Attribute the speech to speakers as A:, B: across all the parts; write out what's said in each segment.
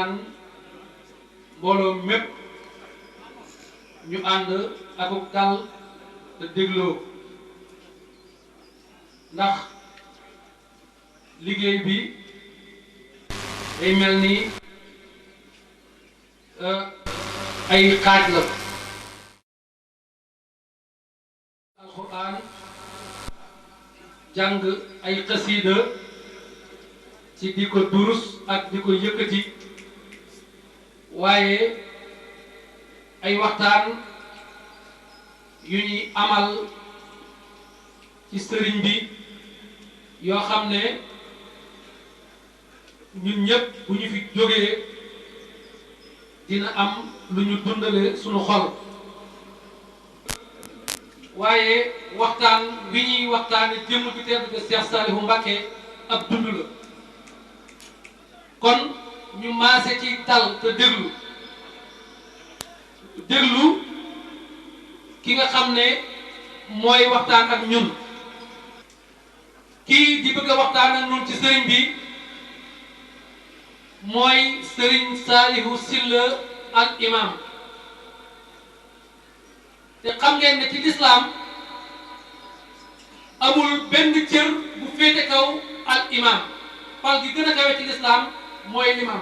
A: ñaan mbooloo mépp ñu ànd akuk dal te dégloo ndax liggéey bi day mel ni ay xaaj la. alxuraan jàng ay xasiida ci di ko durus ak di ko yëkkati waaye ay waxtaan yu ñuy amal ci sëriñ bi yoo xam ne ñun ñëpp bu ñu fi jógee dina am lu ñu dundale suñu xol waaye waxtaan bi ñuy waxtaane jëmm bi tedd de Cheikh Saliou Mbacké ab dund la kon ñu maase ci dal te déglu ki nga xam ne mooy waxtaan ak ñun kii di bëgg a waxtaan ak ñun ci sëriñ bi mooy sëriñ Saliou Sylla al imam te xam ngeen ne ci lislaam amul benn cër bu féete kaw al imam pal gi gën a kawe ci lislaam mooy limam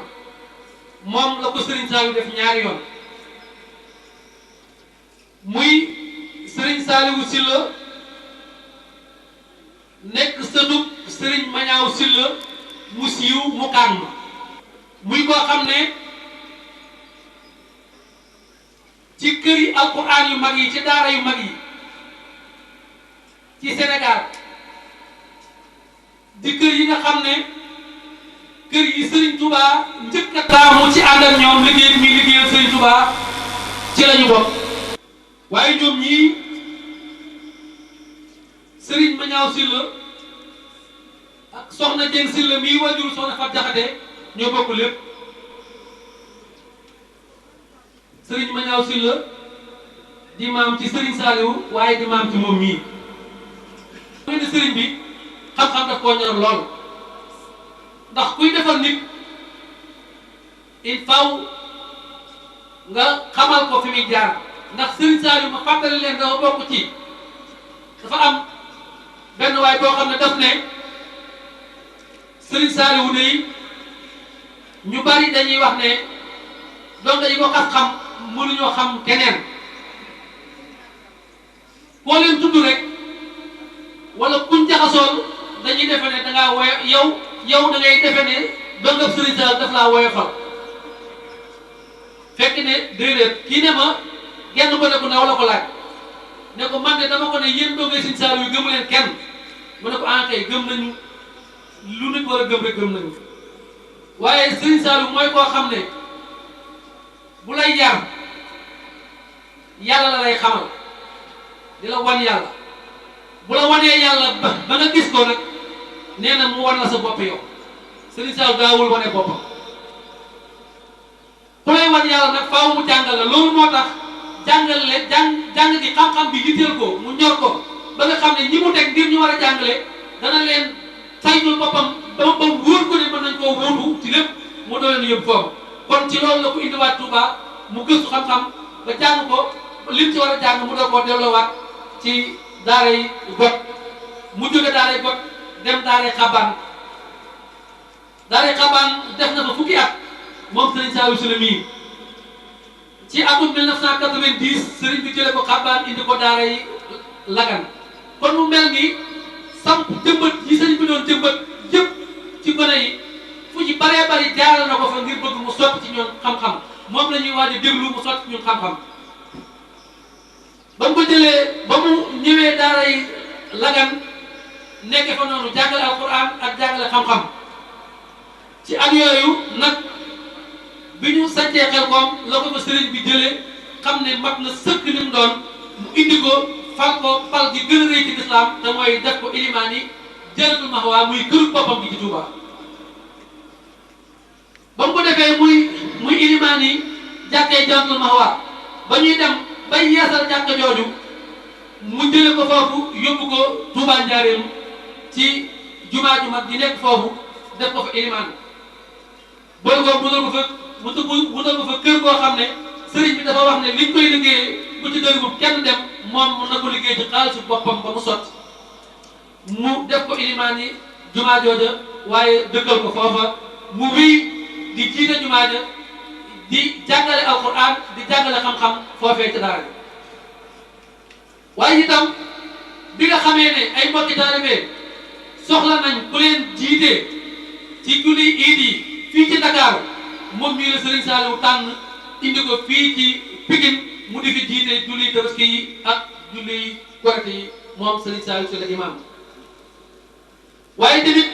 A: moom la ko sëriñ Saliou def ñaari yoon muy sëriñ Saliou Sylla nekk sëtub sëriñ Mañaaw Sylla mu siiw mu kànn muy koo xam ne ci kër yi alquran yu mag yi ci daara yu mag yi ci Sénégal di kër yi nga xam ne kër yi Serigne Touba njëkk a taamu ci ànd ak ñoom liggéey mi liggéeyal Serigne Touba ci la ñu bokk waaye ñoom ñii Serigne Mañaaw Sylla ak soxna Dieng Sylla mii wajuru soxna Fat Jaxate ñoo bokk lépp Serigne Mañaaw Sylla di maam ci Serigne Saliou waaye di maam ci moom mii mooy ne Serigne bi xam-xam daf koo ñor lool ndax kuy defal nit il faut nga xamal ko fi muy jaar ndax Serigne Saliou ma fàttali leen dafa bokk ci dafa am benn waay boo xam ne daf ne Serigne Saliou de ñu bari dañuy wax ne donc dañu ko xam mënuñoo xam keneen koo leen tudd rek wala kuñ jaxasool dañuy defe ne da ngaa woyo yow da ngay defe ne dongab Serigne Saliou daf laa woyofal fekk ne déedéet kii ne ma genn ko ne ko ndaw la ko laaj ne ko man de dama ko ne yéen dongay Serigne Saliou yu gëmu leen kenn mu ne ko kay gëm nañu lu nit war a gëm rek gëm nañu waaye Serigne Saliou mooy koo xam ne bu lay yar yàlla la lay xamal di la wan yàlla bu la wanee yàlla ba nga gis ko nag nee na mu wan la sa bopp yow Serigne Saliou daawul wane boppam ku lay wan yàlla nag faaw mu jàngal la loolu moo tax jàngale jàng gi xam-xam bi yitteel ko mu ñor ko ba nga xam ne ñi mu teg ngir ñu war a jàngale dana leen saytul boppam ba wóor ko ne mën nañ koo wóotu ci lépp mu doon leen yóbbu foofu kon ci loolu la ko indiwaat Touba mu gëstu xam-xam ba jàng ko lim ci war a jàng mu doon koo delloowaat ci daaray got mu jóge daaray got dem daaray xabaan def na fa fukki at moom Serigne Saliou Sylla mii ci atum 1990 Serigne bi jële ko xabaan indi ko daaray Lagan kon mu mel ni samp jëmbat yi Serigne bi doon jëmbat yëpp ci gone yi fu ci baree bari jaaral na ko fa ngir bëgg mu sotti ci ñoom xam-xam moom la ñuy waaj a déglu mu sotti ci ñun xam-xam ba mu ko jëlee ba mu ñëwee daaray Lagan nekke fa noonu jàngale alquran ak jàngale xam-xam ci at yooyu nag bi ñu sancee Xelkom la ko fa sëriñ bi jëlee xam ne mat na sëkk li mu doon mu indi ko fal gi gën a rëy ci lislaam te mooy def ko ilimaan yi Jannatul Mahwa muy këru boppam gi ci Touba ba mu ko defee muy ilimaan yi jàkkee Jannatul Mahwa ba ñuy dem bay yeesal jàkka jooju mu jële ko foofu yóbbu ko Touba Njaaréem ci jumaa ju mag di nekk foofu def ko fa ilimaan boole ko mënal ko fa mu wutal ko fa kër goo xam ne sëriñ bi dafa wax ne liñ koy liggéey bu ci dëgg bu kenn dem moom mën na ko liggéey ci xaalisu boppam ba mu sotti mu def ko ilimaan yi jumaa jooja waaye dëkkal ko foofa mu wéy di jiite jumaa ja di jàngale alquran di jàngale xam-xam foofee ca daara ji waaye itam bi nga xamee ne ay mbokki taalibe soxla nañ ku leen jiite ci julli iid yi fii ci Dakar moom mii la Serigne Saliou tànn indi ko fii ci Pikine mu di fi jiite julli tabaski yi ak julli korite yi moom Serigne Saliou si la imam waaye tamit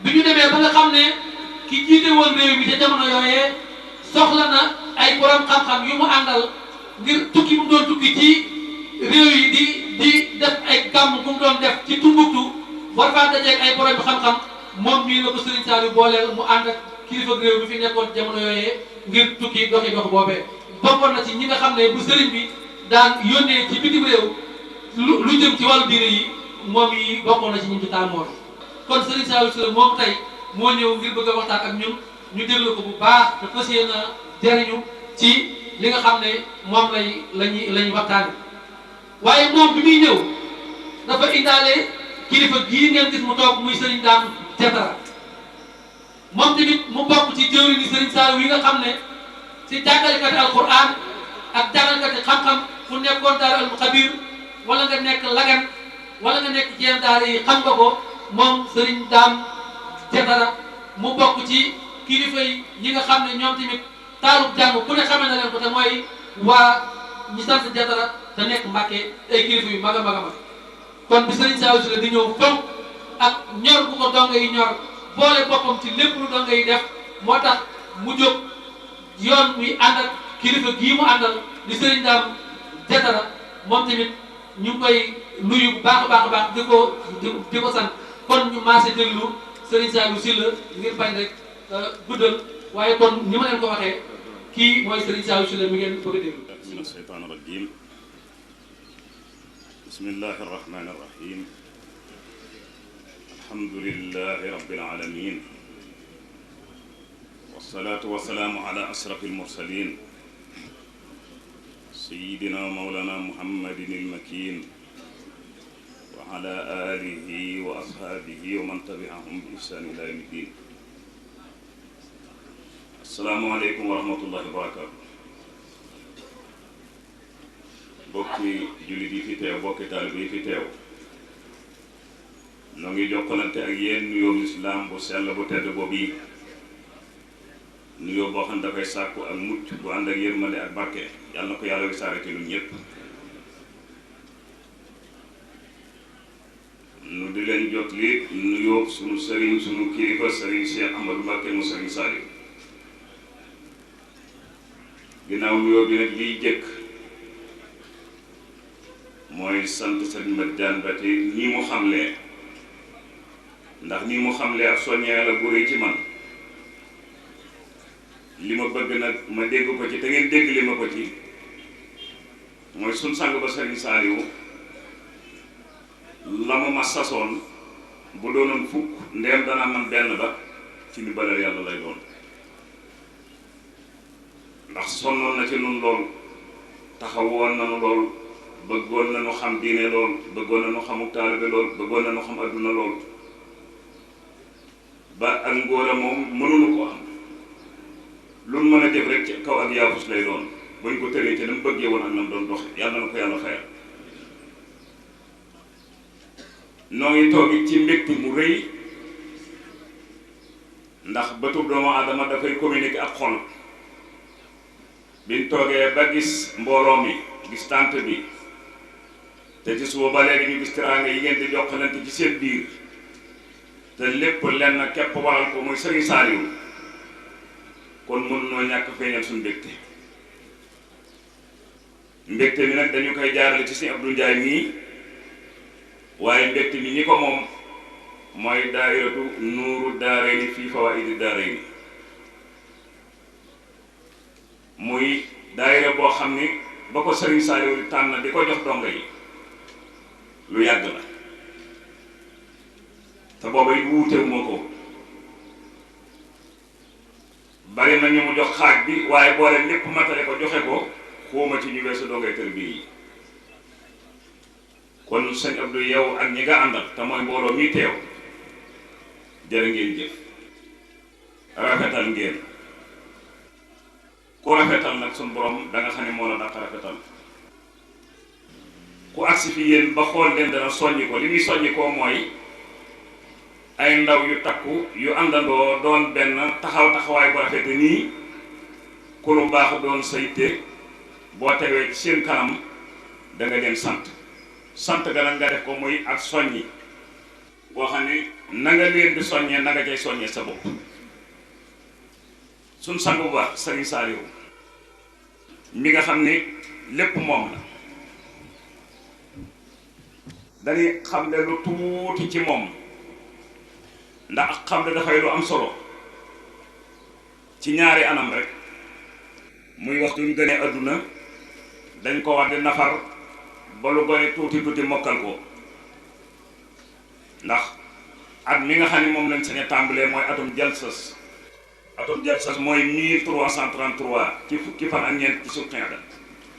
A: bi ñu demee ba nga xam ne ki jiite woon réew mi ca jamono yooyee soxla na ay borom xam-xam yu mu àndal ngir tukki mu doon tukki ci réew yi di def ay gàmm bu mu doon def ci Tumbuktu war faa dajeeg ay borom xam-xam moom mii la ko Serigne Saliou booleel mu ànd ak kilifa réew bi fi nekkoon jamono yooyee ngir tukki doxi dox boobee bokkoon na ci ñi nga xam ne bu sëriñ bi daan yónnee ci bitim réew lu jëm ci wàllu diine yi moom yi bokkoon na ci ñun ci tàmmoor kon Serigne Saliou Sylla moom tey moo ñëw ngir bëgg a waxtaan ak ñun ñu déglu ko bu baax te fas yéene jariñu ci li nga xam ne moom lañuy waxtaane waaye moom bi muy ñëw dafa indaale kilifa gii ngeen gis mu toog muy Serigne Dame Diatara moom tamit mu bokk ci jëwriñ ni Serigne Saliou yi nga xam ne ci jàngalekati alquran ak jàngalekati xam-xam fu nekkoon daara al xabir wala nga nekk lagan wala nga nekk ci yenn daara yi xam nga ko moom Serigne Dame Diatara mu bokk ci kilifa yi nga xam ne ñoom tamit taalub jàng ku ne xamee na leen ko te mooy waa ñi sant Diatara te nekk Mbàkke ay kilifa yu mag a mag a mag kon bi Serigne Saliou Sylla di ñëw fonk ak ñor bu ko donga yi ñor boole boppam ci lépp lu donga yi def moo tax mu jóg yoon muy ànd ak kilifa gii mu àndal di Serigne Dame Diatara moom tamit ñu ngi koy nuyu bu baax a baax a baax di ko sant kon ñu maase déglu Serigne Saliou Sylla ngir bañ rek guddal waaye kon ni ma leen ko waxee kii mooy Serigne Saliou Sylla mi ngeen bëgg a déglu.
B: min asheytaan irajim bismillahi arrahmani irrahim alhamdulilahi rabbil alamin wasalaatu wasalaamu ala asrafi almursalin sayidina wa mawlana muhammadin ilmakin wa ala alihi wa ashaabihi wa man tabiahum bi ihsaan ila yawmi ddin assalaamu aleykum wa rahmatullahi wa barakatu bokki jullit yi fi teew bokki taalibe yi fi teew noo ngi jokkalante ak yéen nuyoo lislaam bu sell bu tedd boobu yi nuyoo boo xam ne dafay sàkku ak mucc bu ànd ak yërmande ak barke yàlla na ko yàlla wisaare ci ñun ñëpp nu di leen jot li nuyoo sunu sëriñ sunu kilifa sëriñ Cheikh Ahmadou Mbacké mu sëriñ Saliou ginnaaw nuyoo bi nag liy jëkk mooy sant sëriñ Madiane Bati nii mu xamlee ndax nii mu xamlee ak soññee la bu rëy ci man li ma bëgg nag ma dégg ko ci te ngeen dégg li ma ko ci mooy suñ sang ba sëriñ Saliou la ma sasoon bu doonoon fukk ndeem dana man benn ba ci ni balal yàlla lay doon ndax sonnoon na ci nun lool taxawoon nanu lool bëggoon nañu xam diine lool bëggoon nañu xamuk taalibe lool bëggoon nañu xam adduna lool ba ak ngóora moom mënuñu ko am lu mën a def rek ci kaw ak yaafus lay doon buñ ko tëree ci nam bëggee woon ak nam doon doxe yàlla na ko yàlla xayal noo ngi toog ci mbégte mu rëy ndax bëtub doomu aadama dafay communiquer ak xol biñ toogee ba gis mbooloo mi gis tànt bi te ci suba ba léegi ñu gis teraanga yi ngeen di jokkalante ci seen biir te lépp lenn képp waral ko muy Serigne Saliou kon mën noo ñàkk feeñal suñu mbégte mi nag dañu koy jaarale ci Serigne Abdou Ndiaye mii waaye mbégte mi ñi ko moom mooy daayiratu nuuru daarayni fii fawaa'idi daarayni muy daayira boo xam ni ba ko Serigne Saliou di tànn di ko jox dongo yi lu yàgg la te booba it wuutewu ma ko bari na ñu mu jox xaaj bi waaye boole lépp matale ko joxe ko xóoma ci ñu weesu doogay tërbiya yi. kon sëñ Abdou yow ak ñi nga àndal te mooy mbooloo mi teew jërë ngeen jëf rafetal ngeen ku rafetal nag suñu borom da nga xam ne moo la dàq rafetal ku agsi fi yéen ba xool leen dana soññi ko li muy soññi ko mooy ay ndaw yu takku yu àndandoo doon benn taxawaay bu rafete nii ku lu baax doon sayte boo tewee ci seen kanam da nga leen sant ga nag nga def ko muy ak soññi boo xam ne na nga leen di soññee na nga cay soññee sa bopp. suñ sang bu baax Sëriñ Saaliw mi nga xam ne lépp moom la dañuy xam ne lu tuuti ci moom ndax xam ne dafay lu am solo ci ñaari anam rek muy waxtu ñu gënee adduna dañ ko war di nafar ba lu gone tuuti mokkal ko ndax at mi nga xam ne moom lañ sañ a tàmbalee mooy atum jalsas mooy 1333 ci fukki fan ak ñeent ci suuf xeex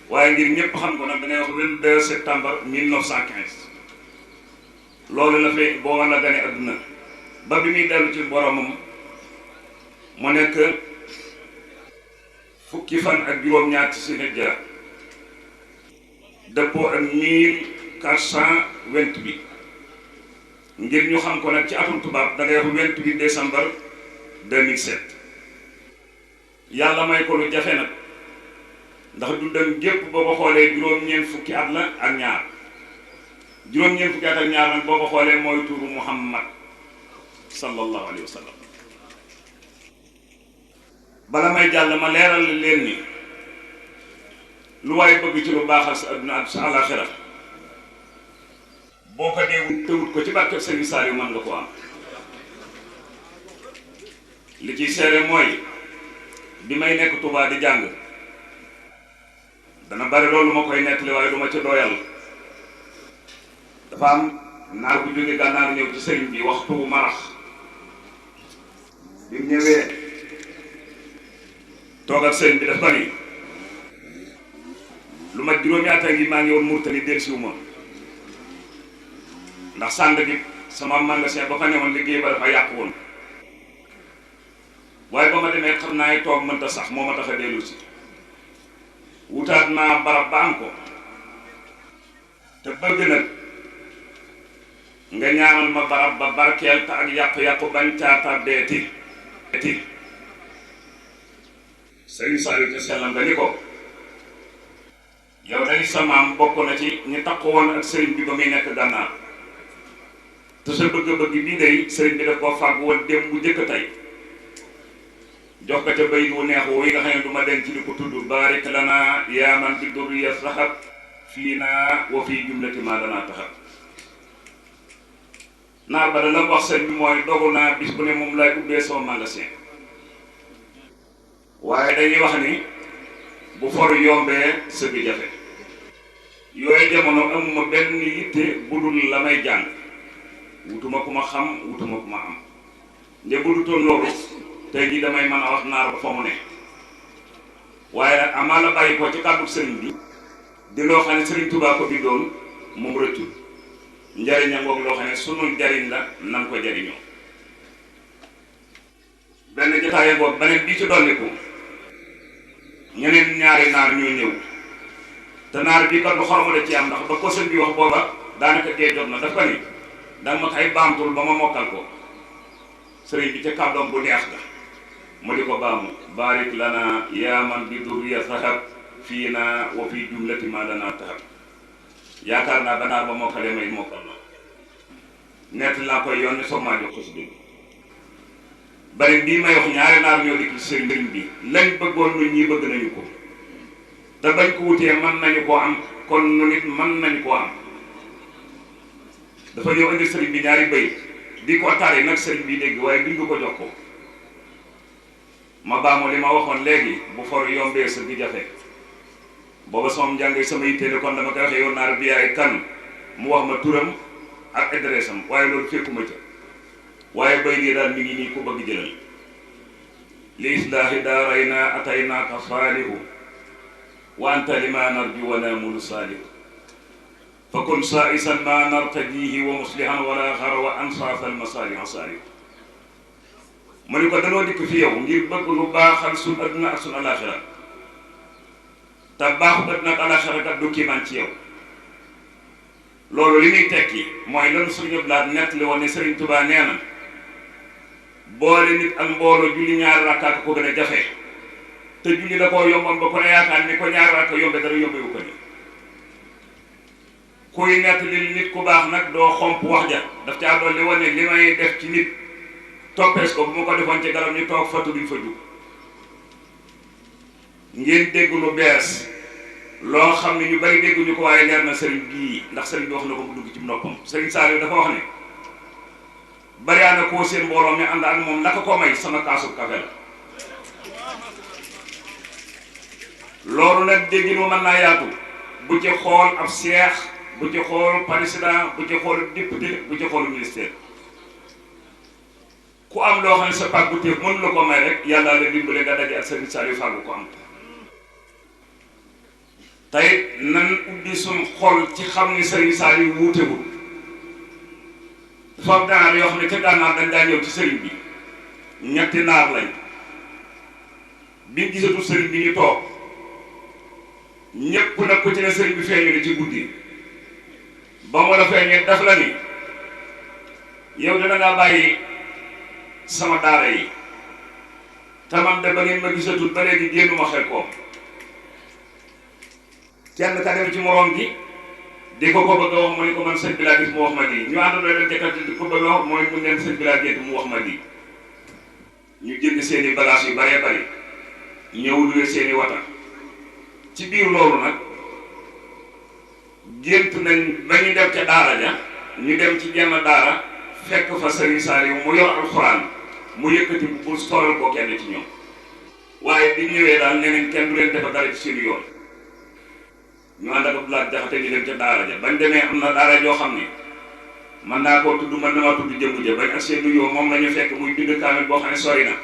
B: waaye ngir ñëpp xam ko nag da ngay wax 22 septembre 1915 loolu la fay boo war la gane adduna ba bi muy dellu ci boromam mu nekk fukki fan ak juróom-ñaar ci si hijja dëppoo ak 1428 ngir ñu xam ko nag ci atum tubaab da ngay wax 28 décembre 2007 yàlla may ko lu jafe nag ndax dundam gépp boo ko xoolee juróom-ñeent fukki at la ak ñaar juróom-ñeent fukki at ak ñaar nag boo ko xoolee mooy tuuru Muhammad sallallahu alayhi wa sallam. bala may jàll ma leeral leen ni lu waaye bëgg ci lu baaxal sa adduna ak sa àllaaxira boo ko deewut tëwut ko ci barkeb Sëriñ Saaliw mën nga ko am. li ciy seere mooy bi may nekk Tuubaa di jàng dana bari loolu ma koy nettali waaye du ma ci doyal. dafa am naar bu jóge gànnaar ñëw ci sëriñ bi waxtu marax bi mu ñëwee toog ak sëriñ bi daf ko ni lu ma juróomi at a ngi maa ngi woon Murtani dellusiwu ma ndax sànd bi sama magasin ba fa newoon liggéey ba dafa yàqu woon waaye ba ma demee xam naa toog mënta sax moo ma tax a dellu si wutaat naa barab ba am ko te bëgg nag nga ñaanal ma barab ba barkeel te ak yàqu-yàqu bañ caata deeti Sëriñ Saaliw te sellam nga ni ko yow day sa maam bokk na ci ñi takku woon ak sëriñ bi ba muy nekk gànnaar te sa bëgg-bëgg bii day sëriñ bi daf koo fàgg woon dem bu njëkk tey jox ko ca bayit wu neex woo yi nga xam ne du ma denc di ko tudd baarik lana yaa man bi durriya saxab fii naa wa fii jumlati maa danaa taxab naar ba da la wax sëñ bi mooy dogu naa bis bu ne moom lay ubbee sama magasin waaye dañuy wax ni bu for yombee sëgg jafe yooyu jamono amuma benn yitte bu dul la may jàng wutuma ku ma xam wutuma ku ma am nde bu dutoon loolu tey jii damay mën a wax naar ba fa mu ne waaye nag amaa la bàyyi ko ci kàddu sëriñ bi di loo xam ne sëriñ Tuubaa ko bindoon moom rëccul njariñam ngoog loo xam ne sunu njariñ la nan ko jariñoo benn jotaaye boobu beneen bii ci dolliku ñeneen ñaari naar ñoo ñëw te naar bii kat lu xorma da ci am ndax ba ko sëñ bi wax booba daanaka dee jot na daf ko ni danga ma koy baamtul ba ma mokkal ko sëriñ bi ca kàddoom bu neex ga mu di ko baamu baarik lana yaa man bi durriya sahab fii naa wa fii jumlati ma lana tahab yaakaar naa ba naar ba mokkalee may mokkal na nett laa koy yoon ni soog maa jox ko si dégg bari bii may wax ñaari naar ñoo dikk ci sëriñ bi lañ bëggoon nu ñii bëgg nañu ko te bañ ko wutee mën nañu koo am kon nu nit mën nañu koo am dafa ñëw indi sëriñ bi ñaari bëy di ko tari nag sëriñ bi dégg waaye duñ ko jox ko ma baamu li ma waxoon léegi bu for yombee sa di jafe booba sama njàng sama yitte kon dama koy waxee yow naar bi yaay kan mu wax ma turam ak adresse am waaye loolu fekkuma ca waaye bay dii daal mi ngi nii ku bëgg jëlal li islaahi daarayna ataynaaka saalihu wa anta lima narju wa naamulu saalihu fa kun saa'isan ma nartajihi wa muslihan wala xara wa ansaasa almasaaliha saalihu mu ni ko danoo dikk fi yow ngir bëgg lu baaxal sun adduna ak sun alaxira te baaxu adduna ak alaxira kat du kiimaan ci yow. loolu li muy tekki mooy lan suñu blaat nettali woon ne Sëriñ Tuubaa nee na boole nit ak mbooloo julli ñaari rakkaat ko gën a jafe te julli da koo yomboon ba ko ne yaakaar ni ko ñaari rakka yombe dara yombewu ko ni kuy nettali nit ku baax nag doo xomp wax ja daf caa dolli woon ne li may def ci nit toppees ko bu ma ko defoon ci garab ñu toog fatu duñ fa jug ngeen dégg lu bees loo xam ne ñu bari dégguñu ko waaye leer na sëriñ bii ndax sëriñ bi wax na ko mu dugg ci noppam sëriñ Saliou dafa wax ne bariyaana koo seen mbooloo mi ànd ak moom naka ko may sama kaasu kafe la loolu nag déggin mu mën naa yaatu bu ci xool ab seex bu ci xool président bu ci xool député bu ci xool ministère ku am loo xam ne sa pàggu téef mënu la ko may rek yàlla la dimbale nga daje ak sëriñ Saliou fàggu ko am tey nan ubbi suñ xol ci xam ni sëriñ Saliou wuutewul dafa am gànnaar yoo xam ne ca gànnaar dañ daa ñëw ci sëriñ bi ñetti naar lañ bi gisatu sëriñ bi ñu toog ñépp nag ku ci ne sëriñ bi feeñu ne ci guddi ba mu la feeñee daf la ni yow dina ngaa bàyyi sama daara yi tamam de ba ngeen ma gisatul ba léegi génnuma xel ko kenn ka dem ci morom gi di ko bëgg a wax mu ne ko man sëñ bi laa gis mu wax ma lii ñu àndandoo leen jëkkati di ko bëgg a wax mooy mu leen sëñ bi laa gént mu wax ma lii ñu jënd seeni bagage yu baree bari ñëw luwe seeni wata ci biir loolu nag gént nañ ba ñu dem ca daara ja ñu dem ci genn daara fekk fa sëriñ Saliou mu yor alxuraan mu yëkkati bu solal ko kenn ci ñoom waaye bi ñëwee daal neneen kenn du leen defa dara ci seen yoon ñu ànd ak Abdoulaye Jaxate ñu dem ca daara ja bañ demee am na daara joo xam ne man naa koo tudd man damaa tudd jëmm ja bañ ak seen nuyoo moom la ñu fekk muy bind kaamil boo xam ne sori na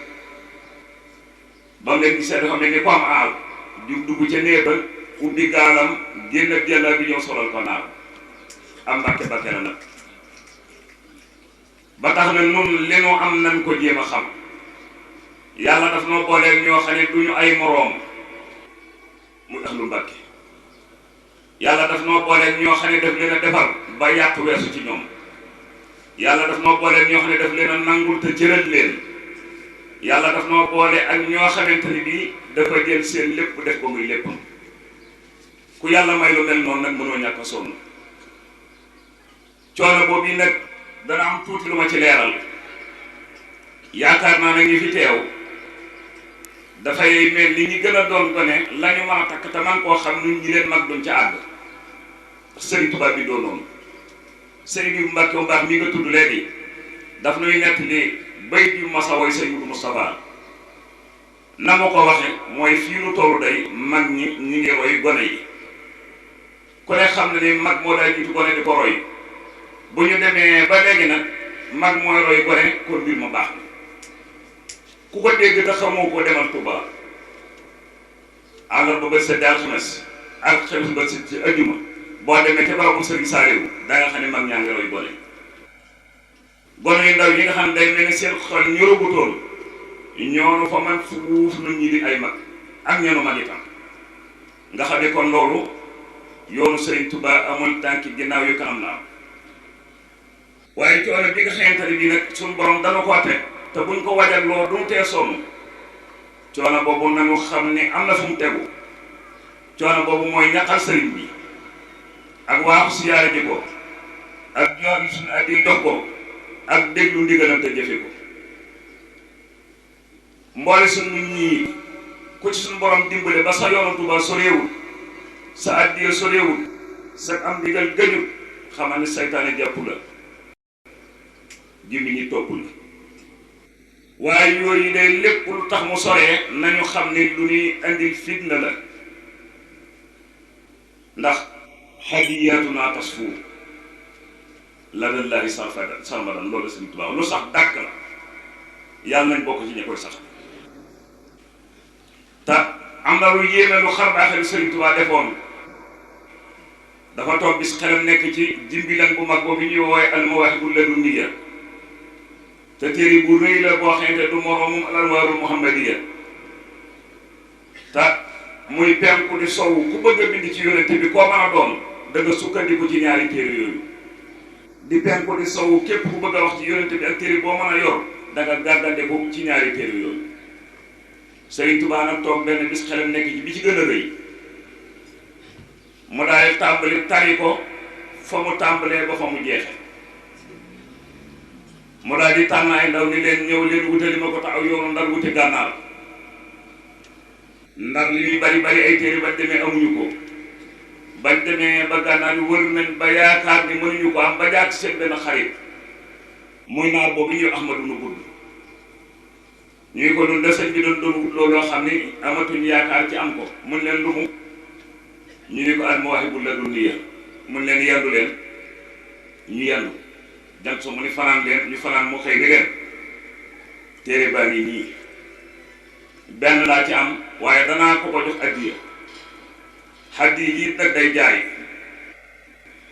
B: ba mu leen gisee dafa mel ni ko am aal di dugg ca néeg ba ubbi gaalam génn ak jëlla bi ñëw solal ko naaw am mbàkke bakke la nag ba tax na nun li nu am nañ ko jéem a xam yàlla daf noo booleel ñoo xam ne du ñu ay moroom muy ahlu mbàkke yàlla daf noo booleel ñoo xam ne daf leen a defar ba yàq weesu ci ñoom yàlla daf noo booleel ñoo xam ne daf leen a nangul te jëral leen yàlla daf noo boole ak ñoo xamante ni bii dafa jël seen lépp def ko muy léppam ku yàlla may lu mel noonu nag mënoo ñàkk a sonn coono boobu yi nag dana am tuuti lu ma ci leeral yaakaar naa ne ñi fi teew dafay mel ni ñi gën a doon gone la ñu mën a takk te man koo xam nun ñi leen mag duñ ca àgg sëriñ Tuubaa bi doo noonu sëriñ bi Mbàkke bu baax mi nga tudd léegi daf nuy nett li bay bi masa woy sëriñ bu Mustafaa na ma ko waxe mooy fii nu tollu day mag ñi ngi roy gone yi ku ne xam ne ni mag moo daa jiitu gone di ko roy bu ñu demee ba léegi nag mag mooy roy gone kon mbir ma baax na ku ko dégg te xamoo ko demal Touba àllar ba bët sa alxames ak xemes ba ci ajjuma boo demee te barabu Sëriñ Saliou da nga xam ne mag ñaa ngi roy gone gone yu ndaw yi nga xam ne day mel ni seen xol ñorogutoon ñoonu fa man fuuf nun ñi di ay mag ak ñeenu mag itam nga xam ne kon loolu yoonu Sëriñ Touba amul tànki ginnaaw yu kanam la am waaye coono bi nga xamante ne bii nag suñu borom dana ko teg te buñ ko wajal loo du mu tee sonn coono boobu nañu xam ne am na fu mu tegu coono boobu mooy ñaqal sëriñ bi ak waaxu siyaare ji ko ak jox suñu addi dox ko ak déglu ndigalam te jëfe ko mboole suñu ñii ku ci suñu borom dimbale ba sa yoonu Tuuba soreewul sa addiya soreewul sa am ndigal gëñut xamal ne saytaane jàpp la jimmi ñi topp la waaye yooyu day lépp lu tax mu soree nañu xam ne lu ñuy andil fitna la ndax hadiyatuna tasfu ladallahi sarmadan loolu Sëriñ Tuubaa lu sax dàkk la yàlla nañ bokk ci ña koy sax te am na lu yéeme lu xar baaxe lu Sëriñ Tuubaa defoon. dafa toog bis xelam nekk ci jimbilan bu mag boobu ñuy woowee al-Mawaahibul Ladunniya te téere bu rëy la boo xamante du moroomum al-Anwaarul Muhammadiyya te muy penku di sowu ku bëgg a bind ci yonente bi koo mën a doon da nga sukkandiku ci ñaari téere yooyu di penku di sowu képp ku bëgg a wax ci yonente bi ak téere boo mën a yor da nga gàggandeku ci ñaari téere yooyu. Sëriñ Tuubaa nag toog benn bis xelam nekk ci bi ci gën a rëy mu daal tàmbali tari ko fa mu tàmbalee ba fa mu jeexe mu daal di tànn ay ndaw ni leen ñëw leen wutali ma ko te aw yoonu Ndar wuti gànnaar Ndar li ñuy bari bari ay téere bañ demee amuñu ko bañ demee ba gànnaar yi wër nañ ba yaakaar ni mënuñu ko am ba jaar ci seen benn xarit muy naar boobu ñuy Ahmadu nu gudd ñuy ko doon de sëñ bi doon wut looloo xam ni amatuñu yaakaar ci am ko mun leen lu mu ñu ni ko al-Mawaahibul Ladunniya mun leen yendu leen ñu yendu jant so mu ni fanaan leen ñu fanaan mu xëy ni leen téere baa ngi nii benn laa ci am waaye danaa ko jox addiya yi nag day jaay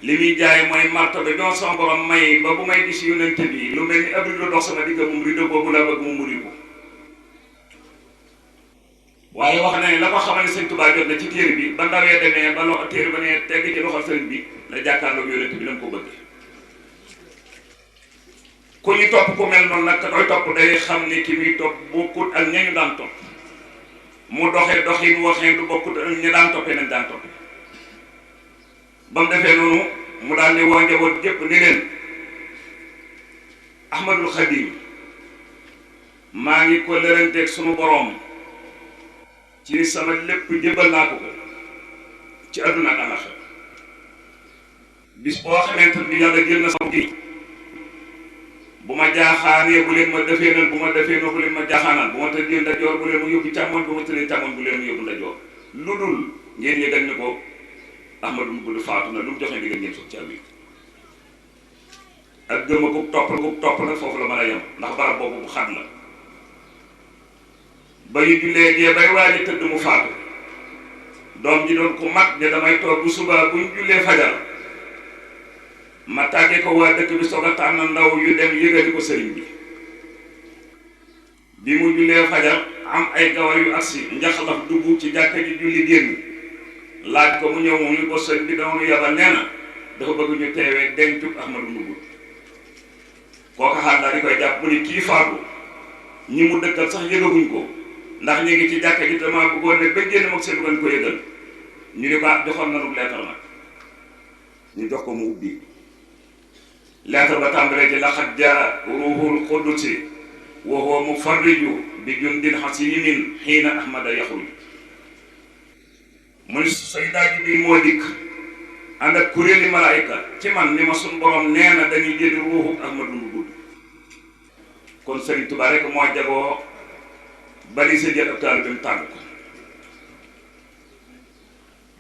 B: li muy jaay mooy martaba doon sama borom may ba bu may gis yonente bi lu mel ni abdi lu dox sama digga moom rido boobu laa bëgg mu muri ko waaye wax na ne la ko xamal ne Sëñ Tuubaa jot na ci téere bi ba ndawee demee ba loxo téere ba ne tegg ci loxol sëriñ bi la jàkkaarloog yonente bi na ko bëgg ku ñu topp ku mel noonu nag ka koy topp day xam ni ki muy topp bokkut ak ñañu daan topp mu doxee doxin waxee du bokkut ak ña daan toppee nañ daan toppee ba mu defee noonu mu daal ne waa njaboot gépp ni leen Ahmadul Xadim maa ngi ko lëranteeg sunu boroom ci sama lépp jëbal naa ko ci àdduna ak àllaxira bis boo xamante ni yàlla jël na sama gi bu ma jaaxaanee bu leen ma defeenal bu ma defeenal bu leen ma jaaxaanal bu ma tëddee ndajoor bu leen ma yóbbu càmmoñ bu ma tëddee càmmoñ bu leen ma yóbbu ndajoor lu dul ngeen yëgal ni ko Ahmadu mu gudd faatu na lu mu joxe ndigal ngeen soog ci am ak gëma ko topp nag foofu la mën a yem ndax barab boobu bu xat la ba ñu jullee gee bay waaji tëdd mu faatu doom ji doon ku mag ne damay toog bu subaa bu ñu jullee fajar ma tàggee ko waa dëkk bi soog a tànn ndaw yu dem yëgali ko sëriñ bi mu jullee fajar am ay gawar yu agsi njaxlaf dugg ci jàkka ji julli génn laaj ko mu ñëw mu ni ko sëñ bi dama nu yabal nee na dafa bëgg ñu teewee dencub Ahmadu Ndugul kooka xaar daal di koy jàpp mu ni kii faatu ñi mu dëkkal sax yëgaguñ ko ndax ñu ngi ci jàkka ji dama bëggoon ne ba génn mag seen ko yëgal ñu ni ko joxoon nanu leetar nag ñu jox ko mu ubbi leetar ba tàmbalee ci laqad jaa ruuhul qudusi wa huwa mufarriju bi jundin hasiinin xiina ahmada yaxruj mu ni Sayyidaa Jibriil moo dikk ànd ak kuréeli malaayika ci man ni ma suñ borom nee na dañuy jëli ruuxu Ahmadu Ndugul kon Sëriñ Tuubaa rek moo jagoo bali sa jël ab taal bi mu tànn ko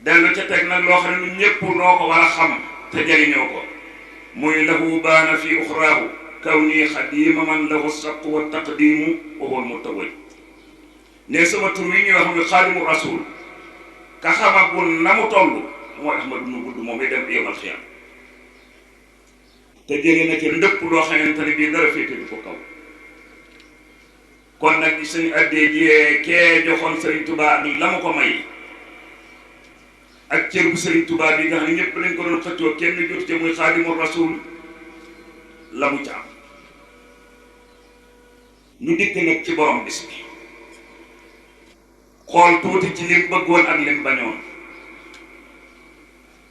B: dellu ca teg nag loo xam ne ñun ñëpp noo ko war a xam te jariñoo ko muy lahu baana fi uxraahu kaw nii xadiima man lahu sabqu wa taqdiimu wa huwa mutawaj ne sama tur wi ñuy wax muy xaadimu rasul ka xamagul na mu toll mooy Ahmadu Ndugul moom muy dem yowmal xiyaam te jëlee na ci ndëpp loo xamante ne bii dara féete bi ko kaw kon nag suñu addee jiyee kee joxoon Serigne Touba ak la mu ko may ak cër bu Serigne Touba bi nga xam ne ñëpp lañ ko doon xëccoo kenn jot ca muy xaadimu rasul la mu ca am ñu dikk nag ci borom bis bi xool tuuti ci lim bëggoon ak lim bañoon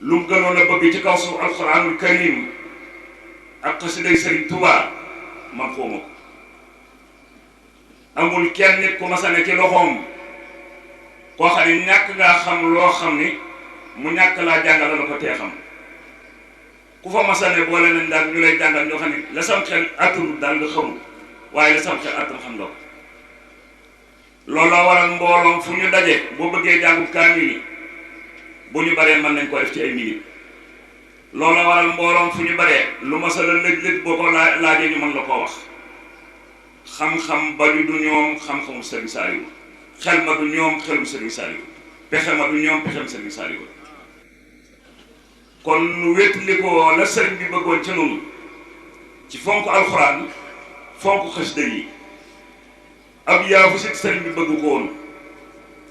B: lu mu gënoon a bëgg ci kaw suuf alxuraanul karim ak xasiday Serigne Touba man xawma ko amul kenn nit ku masane ci loxoom koo xam ne ñàkk ngaa xam loo xam ni mu ñàkk laa jàngal la ko tee xam ku fa masane boole nañ daal ñu lay jàngal ñoo xam ne la sam xel attul daal nga xamul waaye la sam xel attul xam nga ko looloo waral mbooloom fu ñu daje boo bëggee jàngu kaamil yi bu ñu baree mën nañ ko def ci ay minutes looloo waral mbooloom fu ñu baree lu masala lëj-lëj boo ko laajee ñu mën la koo wax xam-xam baju du ñoom xam-xamu Sëriñ Saaliw xel ma du ñoom xelum Serigne Saliou pexe ma du ñoom pexem Serigne Saliou kon nu wétli ko la sëriñ bi bëggoon ci noonu ci fonk alxuraan fonk xasida yi ab yaafu si sëriñ bi bëgg ko woon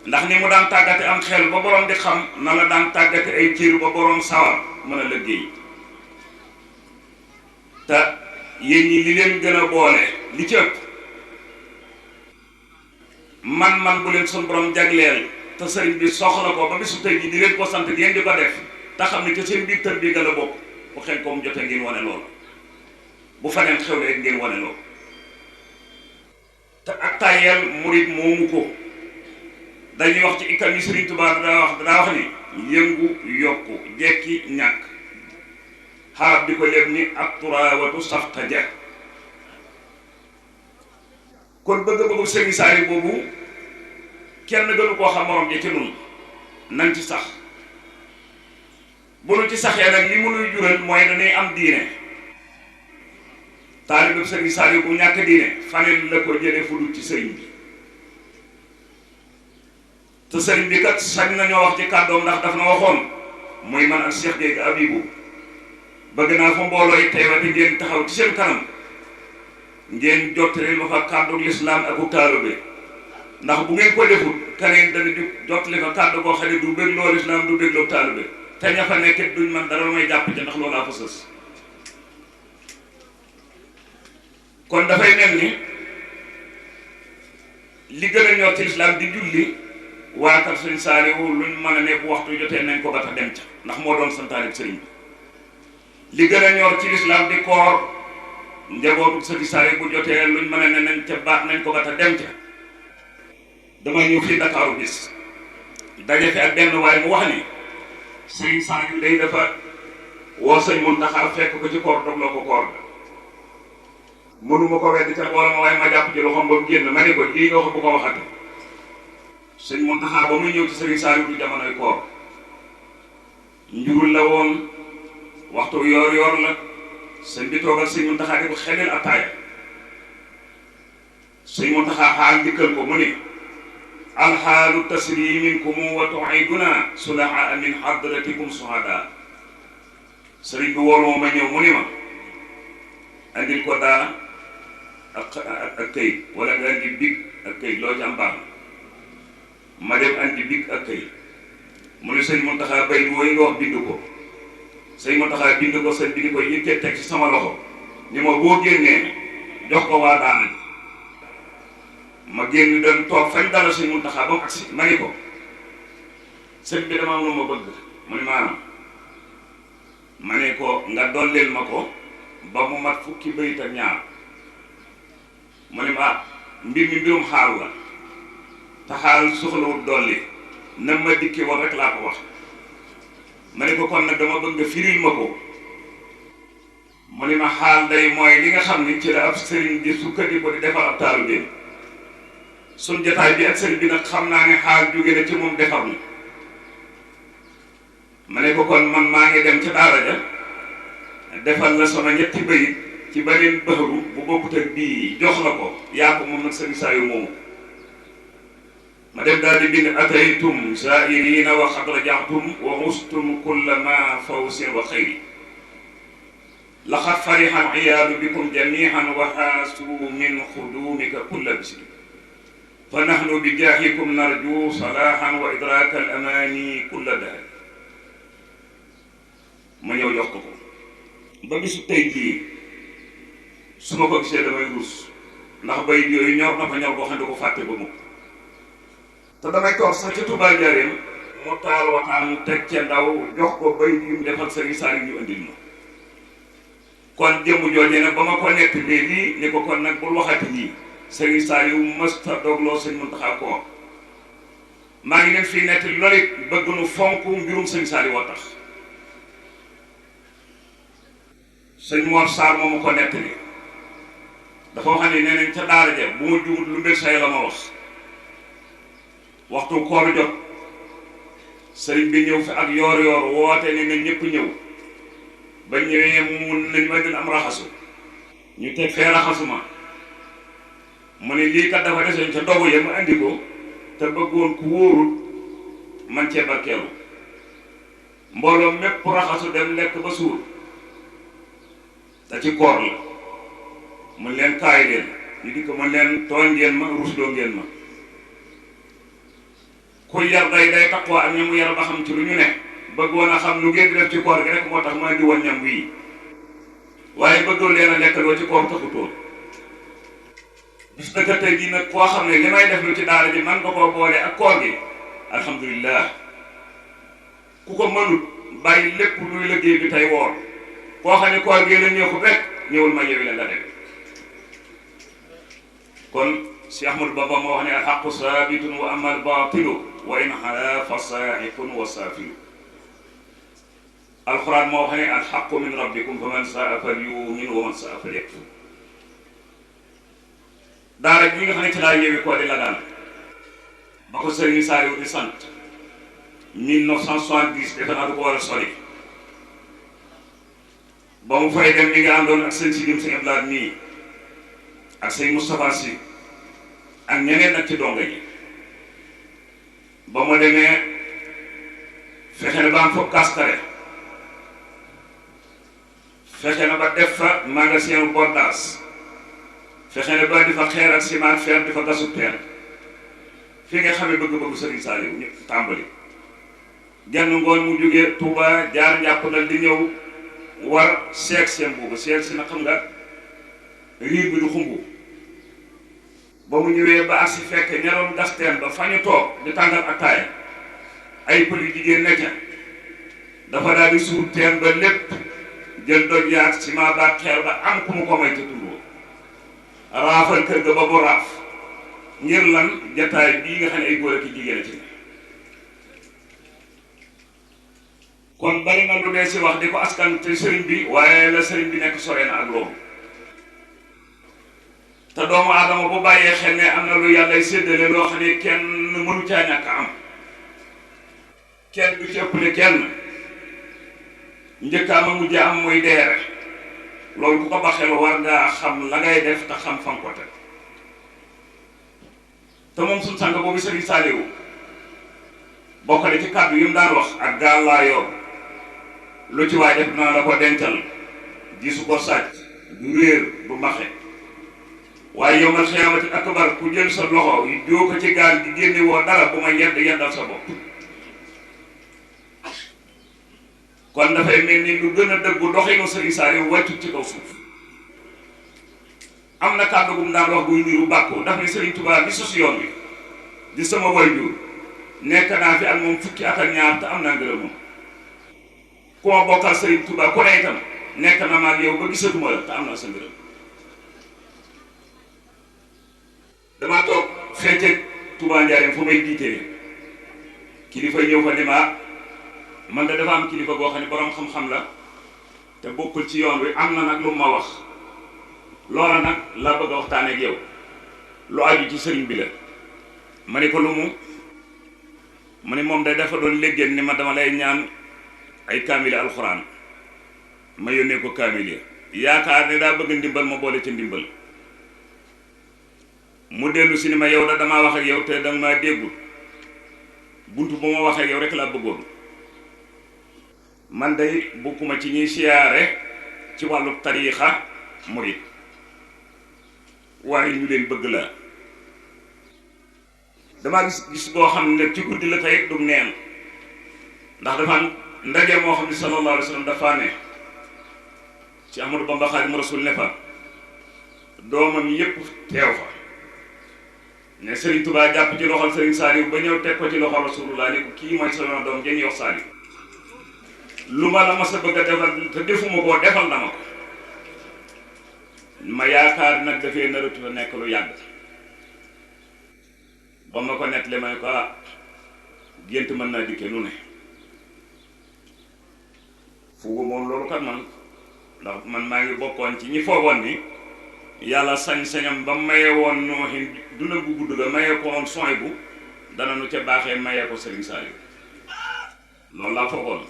B: ndax ni mu daan tàggate am xel ba borom di xam na la daan tàggate ay cër ba borom sawar mën a liggéey te yéen ñi li leen gën a boole li ci ëpp man bu leen sun borom jagleel te sëriñ bi soxla ko ba bisu tey ji di leen ko sant ngeen di ko def te xam ne ci seen biir tër bi gën a bokk bu xel koom jotee ngeen wane loolu bu faneen xewlee ngeen wane loolu te ak tayel murid moomu ko dañuy wax ci ikam yi Sëriñ Tuubaa daa wax ni yëngu yokku jekki ñàkk xarab di ko léeb ni ak turaawatu safta ja kon bëgg-bëggu Sëriñ Saaliw boobu kenn gënu koo xam morom ji ci nun nañ ci sax bu nu ci saxee nag li mu nuy jural mooy dañuy am diine taalibe Sëriñ Saaliw bu ñàkk diine faneen la ko jëlee fu dul ci sëriñ bi te sëriñ bi kat sañ nañoo wax ci kàddoom ndax daf na waxoon muy man ak Cheikh Gueye Abibou bëgg naa fa mbooloo yi teewati ngeen taxaw ci seen kanam ngeen jottali ma fa kàddu lislaam ak taalibe ndax bu ngeen ko deful keneen dana di jottali fa kàddu koo xam ne du bëgg loo lislaam du bëgg loo taalibe te ña fa nekk duñ man dara may jàpp ci ndax loolaa fa sës kon dafay mel ni li gën a ñor ci lislaam di julli waa kër Sëriñ Saaliw luñ mën a ne bu waxtu jotee nañ ko ba ta dem ca ndax moo doon santaane sëriñ bi li gën a ñor ci lislaam di koor njabootu Sëriñ Saaliw bu jotee luñ mën a ne nañ ca baax nañ ko ba ta dem ca dama ñëw fii Dakaaru bis daje fi ak benn waaye mu wax ni Sëriñ Saaliw day dafa woo sëñ Muntaxa fekk ko ci koor dogloo ko koor ga mënuma ko weddi ca wala ma waaye ma jàpp ci loxoom ba mu génn ma ne ko lii nga wax bu ko waxati sëñ Muntaxa ba muy ñëw ci Sëriñ Saaliw du jamonoy koor njurul la woon waxtu yoor la sëñ bi toogal sëñ Muntaxa di ko xelel ataaya sëñ Muntaxa xaal dikkal ko mu ni alxaalu tasri minkum wa tuiduna sulaha min hadratikum suhada sëriñ bi woolu ma ñëw mu ni ma andil ko daa ak këyit wala nga andi big ak këyit loo ci am baax ma dem andi big ak këyit mu ne sëñ Muntaxa bay bu woy nga wax bind ko sëñ Muntaxa bind ko sëñ bi di ko yëkkee teg ci sama loxo ni ma boo génnee jox ko waa daana ma génn doon toog fañ dala sëñ Muntaxa ba mu agsi ma ni ko sëñ bi dama am lu ma bëgg mu ne maanaam ma ne ko nga dolleel ma ko ba mu mat fukki bayit ak ñaar mu ne ma mbir mi mbirum xaal la te xaal soxlawut dolli na ma dikki woon rek laa ko wax ma ne ko kon nag dama bëgg nga firil ma ko mu ne ma xaal day mooy li nga xam ni ci la ab sëriñ di sukkandiku di defar ab taalibeem suñ jotaay bi ak sëriñ bi nag xam naa ne xaal jóge na ci moom defar na ma ne ko kon man maa ngi dem ca daara ja defal la sama ñetti bayit ci beneen bëxëru bu bokkut ak bii jox la ko yaa ko moom nag Sëriñ Saaliw moomu ma dem daal di bind ataytum saa'irina wa qad raja'tum wa mustum kulla ma fawsin wa xayri laqad fariha al-iyaadu bikum jamii'an wa haasu min xudumika kulla bisri fa nahnu bi jaahikum narju salaahan wa idraaka al-amaani kulla dahr ma ñëw jox ko ba bisu tey jii su ma ko gisee damay ruus ndax bayit yooyu ñor na fa ñor boo xam ne ko fàtte ba mukk te damay toog sax ca Touba Njaaréem mu taal waxtaan teg ca ndaw jox ko bayit yu mu defal Sëriñ Saaliw ñu andil ma kon jëmm joojee nag ba ma ko nekk lii ni ko kon nag bul waxati lii Sëriñ Saaliw mësta dogloo sëñ Muntaxa ko maa ngi leen fii nekk loolu it bëgg nu fonk mbirum Sëriñ Saaliw woo tax sëñ Mor Sarr moomu ko nettali dafa wax ne nee nañ ca daara ja bu ma juumut lu mbir say la ma wax waxtu koor jot sëriñ bi ñëw fi ak yoor woote ne na ñëpp ñëw ba ñëwee mun nañ ma dina am raxasu ñu teg fee raxasuma mu ne lii kat dafa desoon ca dogu ya mu andi ko te bëggoon ku wóorul man cee barkeelu mbooloo mépp raxasu dem lekk ba suur te ci koor la mun leen kaay leen ñu di ko mun leen tooñ ngeen ma rusloo ngeen ma ku yar day taqwa ak ñamu yar ba xam ci lu ñu ne bëggoon a xam lu ngeen di def ci koor gi rek moo tax ma di woon ñam wii waaye bëggoon leen a lekkaloo ci koor taxutoon bis naka tey jii nag koo xam ne li may def lu ci daara ji man nga koo boole ak koor gi alhamdulilah ku ko mënut bàyyi lépp luy liggéey bi tey woor koo xam ne koor gi la ñëw rek ñëwul ma yewi la nga dem kon si Ahmadu Bamba moo wax ne alxaqu saabitun wa amma albaatilu wa in xala fa saaxiqun wa saafilu alxuraan moo wax ne alxaqu min rabbikum fa man saa falyumin wa man saa falyakfur daara ji nga xam ne ci laa yewi koo di la daan ba ko Sëriñ Saaliw di sant 1970 defe naa du ko war a sori ba mu fay dem mi nga àndoon ak sëñ Sidim sëñ Ablaat nii ak sëñ Moustapha Sy ak ñeneen nag ci donga ji ba ma demee fexe na ba am foofu kaskare fexe na ba def fa magasin bordage fexe na ba di fa xeer ak ciment fer di fa gasu teen fi nga xam ne bëgg-bëggu Sëriñ Saaliw ñu tàmbali genn ngoon mu jógee Touba jaar njàpp nag di ñëw war seeg seen boobu seeg si na xam nga riir bi du xumbu ba mu ñëwee ba asi fekk ñaroon gas teen ba fa ñu toog di tàngal attaaya ay pël jigéen nekk dafa daal di suur teen ba lépp jël doj yaag ciment ba xeer ba am ku mu ko may te tundoo raafal kër ga ba bu raaf ngir lan jataay bii nga xam ne ay góor ak jigéen a ci ne kon bari na lu dee si wax di ko askan te sëriñ bi waaye la sëriñ bi nekk sore na ak loolu te doomu aadama bu bàyyee xel ne am na lu yàllay séddale loo xam ne kenn mënu caa ñàkk am kenn du ci ëppale kenn njëkkaama mujj am muy deere loolu ku ko baxee war ngaa xam la ngay def te xam fan ko teg te moom suñ sang boobu Sëriñ Saaliw bokk na ci kàddu yi mu daan wax ak gaal laa yor lu ci waay def naa la ko dencal gisu ko sàcc du réer du maxe waaye yawmal xiyaamati akbar ku jël sa loxo yi doo ko ci gaal gi génne woo dara bu ma yeddal sa bopp kon dafay mel ni lu gën a dëggu doxinu Sëriñ Saaliw wàccut ci kaw suuf am na kàddu gu mu daan wax buy niru bàkku daf ne Sëriñ Tuubaa bi sos yoon wi di sama waajur nekk naa fi ak moom fukki at ak ñaar te am naa ngërëmam ku ma bokkal Sëriñ Tuubaa ku ne itam nekk na ma ak yow ba gisatuma la te am naa sa ngërëm damaa toog feete Tuubaa Njaaréem fu may jiitee kilifa ñëw fa ni ma man de dafa am kilifa boo xam ne borom xam-xam la te bokkul ci yoon wi am na nag lu ma wax loola nag laa bëgg a waxtaanee ak yow lu aju ci sëriñ bi la ma ne ko lu mu ne moom day dafa doon léggéen ni ma dama lay ñaan ay kaamili alxuraan ma yónnee ko kaamil yaakaar ne daa bëgg ndimbal ma boole ca ndimbal mu dellu si ni ma yow da damaa wax ak yow te danga maa déggul buntu bu ma waxee ak yow rek laa bëggoon man day bokkuma ci ñuy siyaare ci wàllu tariixa murit waaye ñu leen bëgg la damaa gis boo xam ne ci guddi la tey du neen ndax dafa am ndaje moo xam ne sallallahu alayhi wa sallam dafa ne ci Ahmadu Bamba Xaadimu Rasuul ne fa doomam yépp teew fa ne Sëriñ Tuubaa jàpp ci loxol Sëriñ Saaliw ba ñëw teg ko ci loxol Rasulullah ni ko kii mooy sama doom jën yox Saaliw lu ma la mas a bëgg a defal te defuma koo defal na ma ko ma yaakaar nag dafay naratu a nekk lu yàgg ba ma ko nettali ma ne ko gént mën naa dikke lu ne fugu moom loolu kat man ndax man maa ngi bokkoon ci ñi foogoon ni yàlla sañ-sañam ba maye woon nooxin duna bu gudd ga maye ko woon soy bu dana nu ca baaxee maye ko Sëriñ Saaliw loolu laa foogoon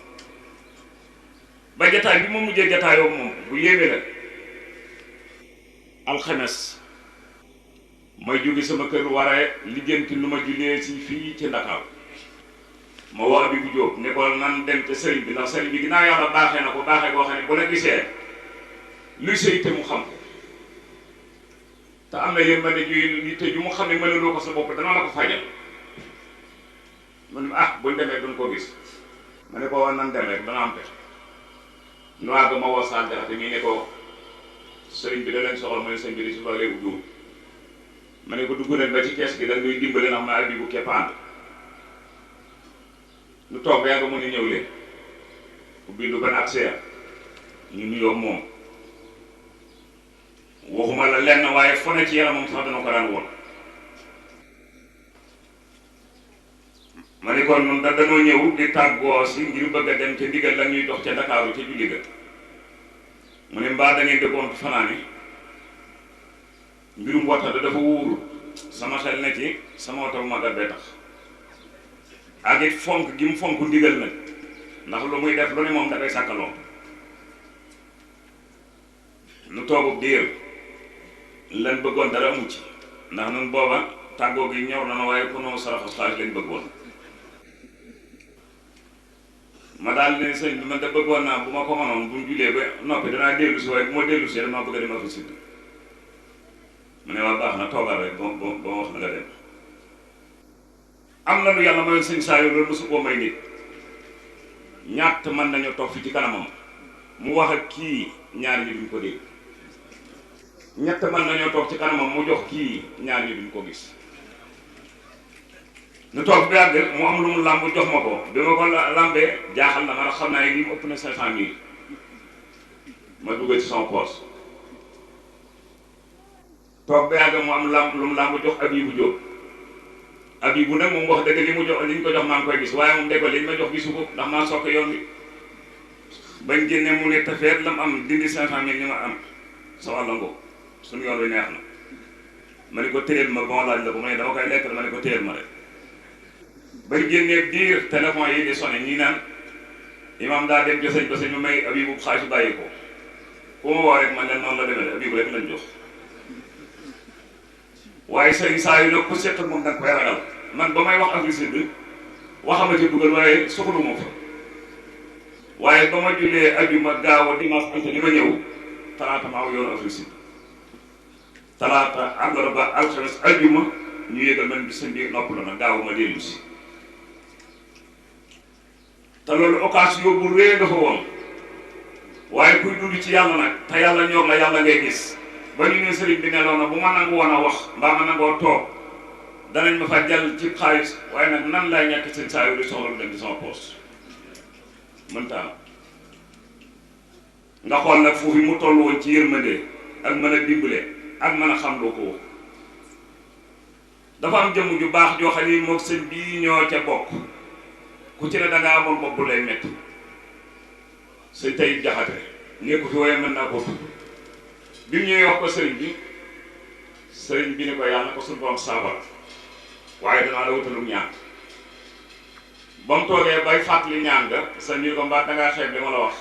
B: ba jataay bi ma mujjee jataayoo moom bu yéeme la alxames may jóge sama kër waree lijjanti lu ma jullee si fii ci Ndakaaru ma woo Abibou Diop ne ko nan dem te sëriñ bi ndax sëriñ bi ginnaaw yàlla baaxee na ko baaxee koo xam ne bu la gisee luy sëy te mu xam ko te am na yéen ma ne ju te ju mu xam ne mënuloo ko sa bopp dana la ko fajal mu ne buñ demee duñ ko gis ma ne ko war nan dem rek dana am pexe nu àgg ma woo Sall Jaxate mii ne ko sëriñ bi da leen soxla ma ne sëriñ bi di suba léegi juum ma ne ko dugg nañ ba ci kees gi da ngay dimbale ndax ma Abibou képp ànd nu toog ba yàgg mu ne ñëw leen ubbi lu ban accès ñu nuyoo moom waxuma la lenn waaye fu ne ci yaramam sax dana ko daan woon ma ne kon noonu dañoo ñëw di tàggoo si ngir bëgg a dem te ndigal la ñuy dox ca Ndakaaru ca julli ga mu ne mbaa da ngeen dëkkoon fanaane mbirum wota da dafa wóoru sama xel ne ci sama wota bu magat bee tax ak it fonk gi mu fonk ndigal nag ndax lu muy def lu ne moom da koy sàkkaloo nu toogub diir lan bëggoon dara amu ci ndax nun booba tàggoo gi ñor na na waaye ku noo saraxas xaalis lañ bëggoon ma daal ne sëñ bi man da bëggoon naa bu ma ko mënoon bu mu julee ba noppi danaa dellu si waaye bu ma dellu si dama bëgg a dem Afrique mu ne waa baax na toogal rek ba ma wax na nga dem am na lu yàlla mayoon sëñ saa yu loolu mosu koo may nit ñatt mën nañoo toog fi ci kanamam mu wax ak kii ñaar ñi duñ ko dégg ñett mën nañoo toog ci kanamam mu jox kii ñaar ñi duñ ko gis nu toog bi àgg mu am lu mu làmb jox ma ko bi ma ko làmbee jaaxal na ma ndax xam naa ne lii mu ëpp na 500 000 ma dugal ci sama poche toog bi àgg mu am làmb lu mu làmb jox Abibou Diop Abibou nag moom wax dëgg li mu jox li ñu ko jox maa ngi koy gis waaye moom dégg li ñu ma jox gisu ko ndax maa sokk yoon bi bañ génne mu ne tafeet la mu am dindi 500 000 ñu ma am sa wàll ngoo suñu yoon wi neex na ma ne ko téyel ma ba ma laaj la ko ma ne dama koy lekk ma ne ko téyel ma rek bañ génnee diir téléphone yi di sonné ñii naan imam daa dem joseñ ba sëñ ma may Abibou xaalis bàyyi ko ku ma woo rek man leen noonu la demee de Abibou rek lañ jox waaye sëriñ saa yu nag ku seq moom danga koy ragal man ba may wax Afrique bi waxama ci dugal waaye soxlu ma fa waaye ba ma jullee ajuma gaaw a dimanche ante li ma ñëw talaata ma aw yoonu Afrique talaata àllarba alxames ajuma ñu yëgal man bi sëñ bi nopp la na gaaw ma dellu si te loolu occasion bu rëy nga fa woon waaye kuy dund ci yàlla nag te yàlla ñor la yàlla ngay gis ba ñu ne sëriñ bi neloon na bu ma nangu woon a wax mbaa ma nangoo toog danañ ma fa jàll ci xaalis waaye nag nan laay ñàkk seen saa yu di soxla lu dem ci sama poos mënta am nga xool nag foofu mu toll woon ci yërmande ak mën a dimbale ak mën a xam loo ko wax dafa am jëmm ju baax joo xam ni moog sëñ bii ñoo ca bokk ku ci ne dangaa amoon bopp bu lay métti sëñ tey jaxate nekku fi waaye mën naa ko tudd bi mu ñëwee wax ko sëriñ bi ne ko yàlla na ko suñu borom saafara waaye danaa la wutalum ñaan ba mu toogee bay fàttali ñaan nga sëñ bi ko mbaa dangaa xeeb li ma la wax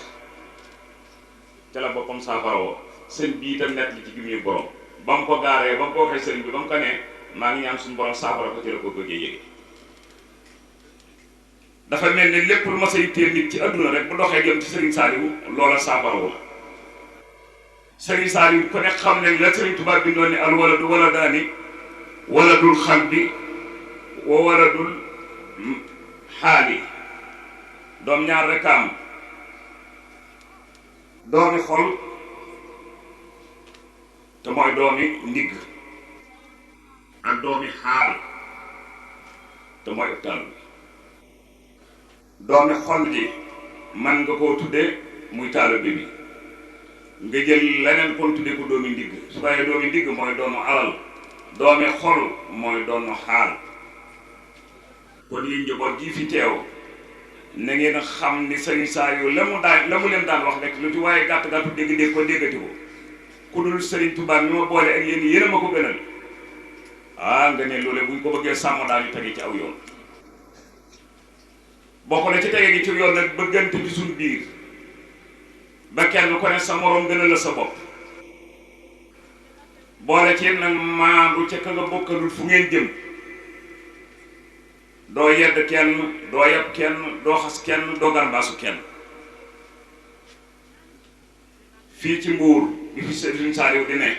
B: ca la boppam saafara woo sëñ bii itam nekk li ci gim ñu borom ba mu ko gaaree ba mu ko waxee sëriñ bi ba mu ko nee maa ngi ñaan suñu borom saafara ko ci la ko bëggee yéege dafa mel ni lépp lu ma say téel nit ci adduna rek bu doxee jëm ci Serigne Saliou loola saafara wu la Serigne Saliou ku nekk xam ne la Serigne Touba bindoon ni al waladu waladaani waladul xalbi wa waladul xaali doom ñaar rek am doomi xol te mooy doomi ndigg ak doomi xaal te mooy ëptal doomi xol ji man nga koo tuddee muy taalibe bi nga jël leneen kon tuddee ko doomi ndigg su ko defee doomi ndigg mooy doonu alal doomi xol mooy doonu xaal kon yéen njaboot ji fi teew na ngeen xam ni Serigne Saliou la mu leen daan wax rek lu ci waaye gàtt gàttu dégg ko déggati ko ku dul Serigne Touba mi ma boole ak yéen a ma ko gënal nga ne loole buñ ko bëggee sàmm daañu tege ci aw yoon bokk na ci tege gi ci yoon nag bëggante ci suñ biir ba kenn ko ne sa moroom gënal la sa bopp boole ci nag maandu ca ka nga bokkalul fu ngeen jëm doo yedd kenn doo yab kenn doo xas kenn doo garbaasu kenn fii ci Mbuur bi fi Sëriñ Saaliw di ne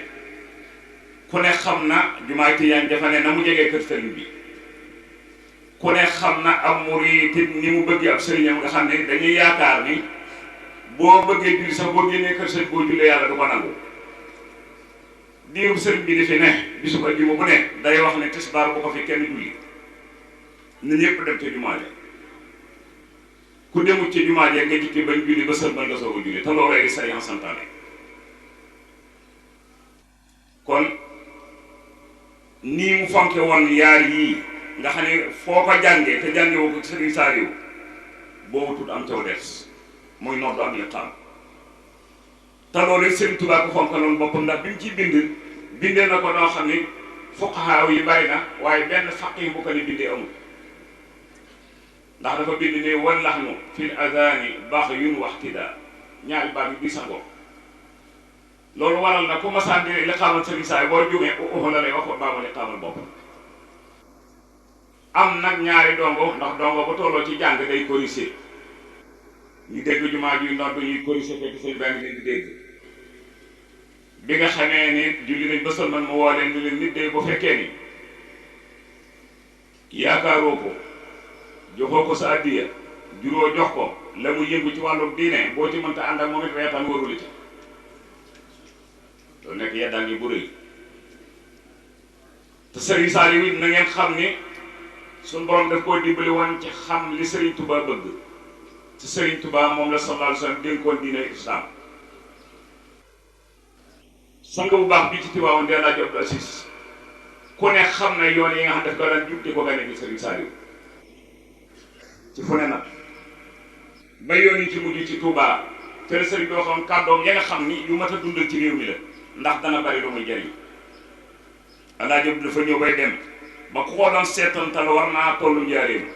B: ku ne xam na jumaay Tijaan dafa ne na mu jegee kër sëriñ bi ku ne xam na am murid ni mu bëggee ab sëriñam nga xam ne dañuy yaakaar ni boo bëggee julli sax boo génnee kër sëriñ boo jullee yàlla du ko nangu diiru sëriñ bi di fi ne bisu àjjuma bu ne day wax ne tisbaar bu ko fi kenn julli na ñëpp dem ca jumaa ja ku demut ca jumaa ja nga jikki bañ julli ba sëlmal nga soog a julli te loolu di sariya santaane kon nii mu fonke woon yaar yii nga xam ne foo ko jàngee te jànge woo ko Sëriñ Saaliw boobu tudd am caw des muy noddu ak liqaam te loolu Sëriñ Tuubaa ko fonkaloon boppam ndax bi mu ciy bindee na ko noo xam ni fuqahaa yi bari na waaye benn faqih bu ko ni bindee amul ndax dafa bind ne wallaxnu fil adani baxyun waxtida ñaari baat yi bi sangoo loolu waral na ku masaan di liqaamal Sëriñ Saaliw boo jumee la lay wax baama liqaamal boppam am nag ñaari dongo ndax dongo ba tolloo ci jàng day corriger ñu dégg jumaa ji noddu ñuy corriger fekk sëñ baa ngi leen di dégg bi nga xamee ni julli nañ ba sëlmal mu woo leen ni leen nit de bu fekkee ni yaakaaroo ko joxoo ko sa addiya juróo jox ko la mu yëngu ci wàllu diine boo ci mënta ànd ak moom it reetaan warula ci loolu nekk yeddaan yi bu rëy te Sëriñ Saaliw it na ngeen xam ni suñu borom daf koo dimbali woon ci xam li Sëriñ Tuubaa bëgg ci Sëriñ Tuubaa moom la sallallahu alayhi wa sallam dénkoon diine islam sang bu baax bi ci Tiwaawan dee laa jot assis ku ne xam ne yoon yi nga xam daf ko daan jub di ko gane gi Sëriñ Saaliw ci fu ne nag ba yoon yi ci mujj ci Touba te la sëriñ boo xam kàddoom ya nga xam ni yu mat a dundal ci réew mi la ndax dana bari lu muy jëriñ alaa jëb dafa ñëw bay dem ba ku ko doon seetantal war naa tollu njaareem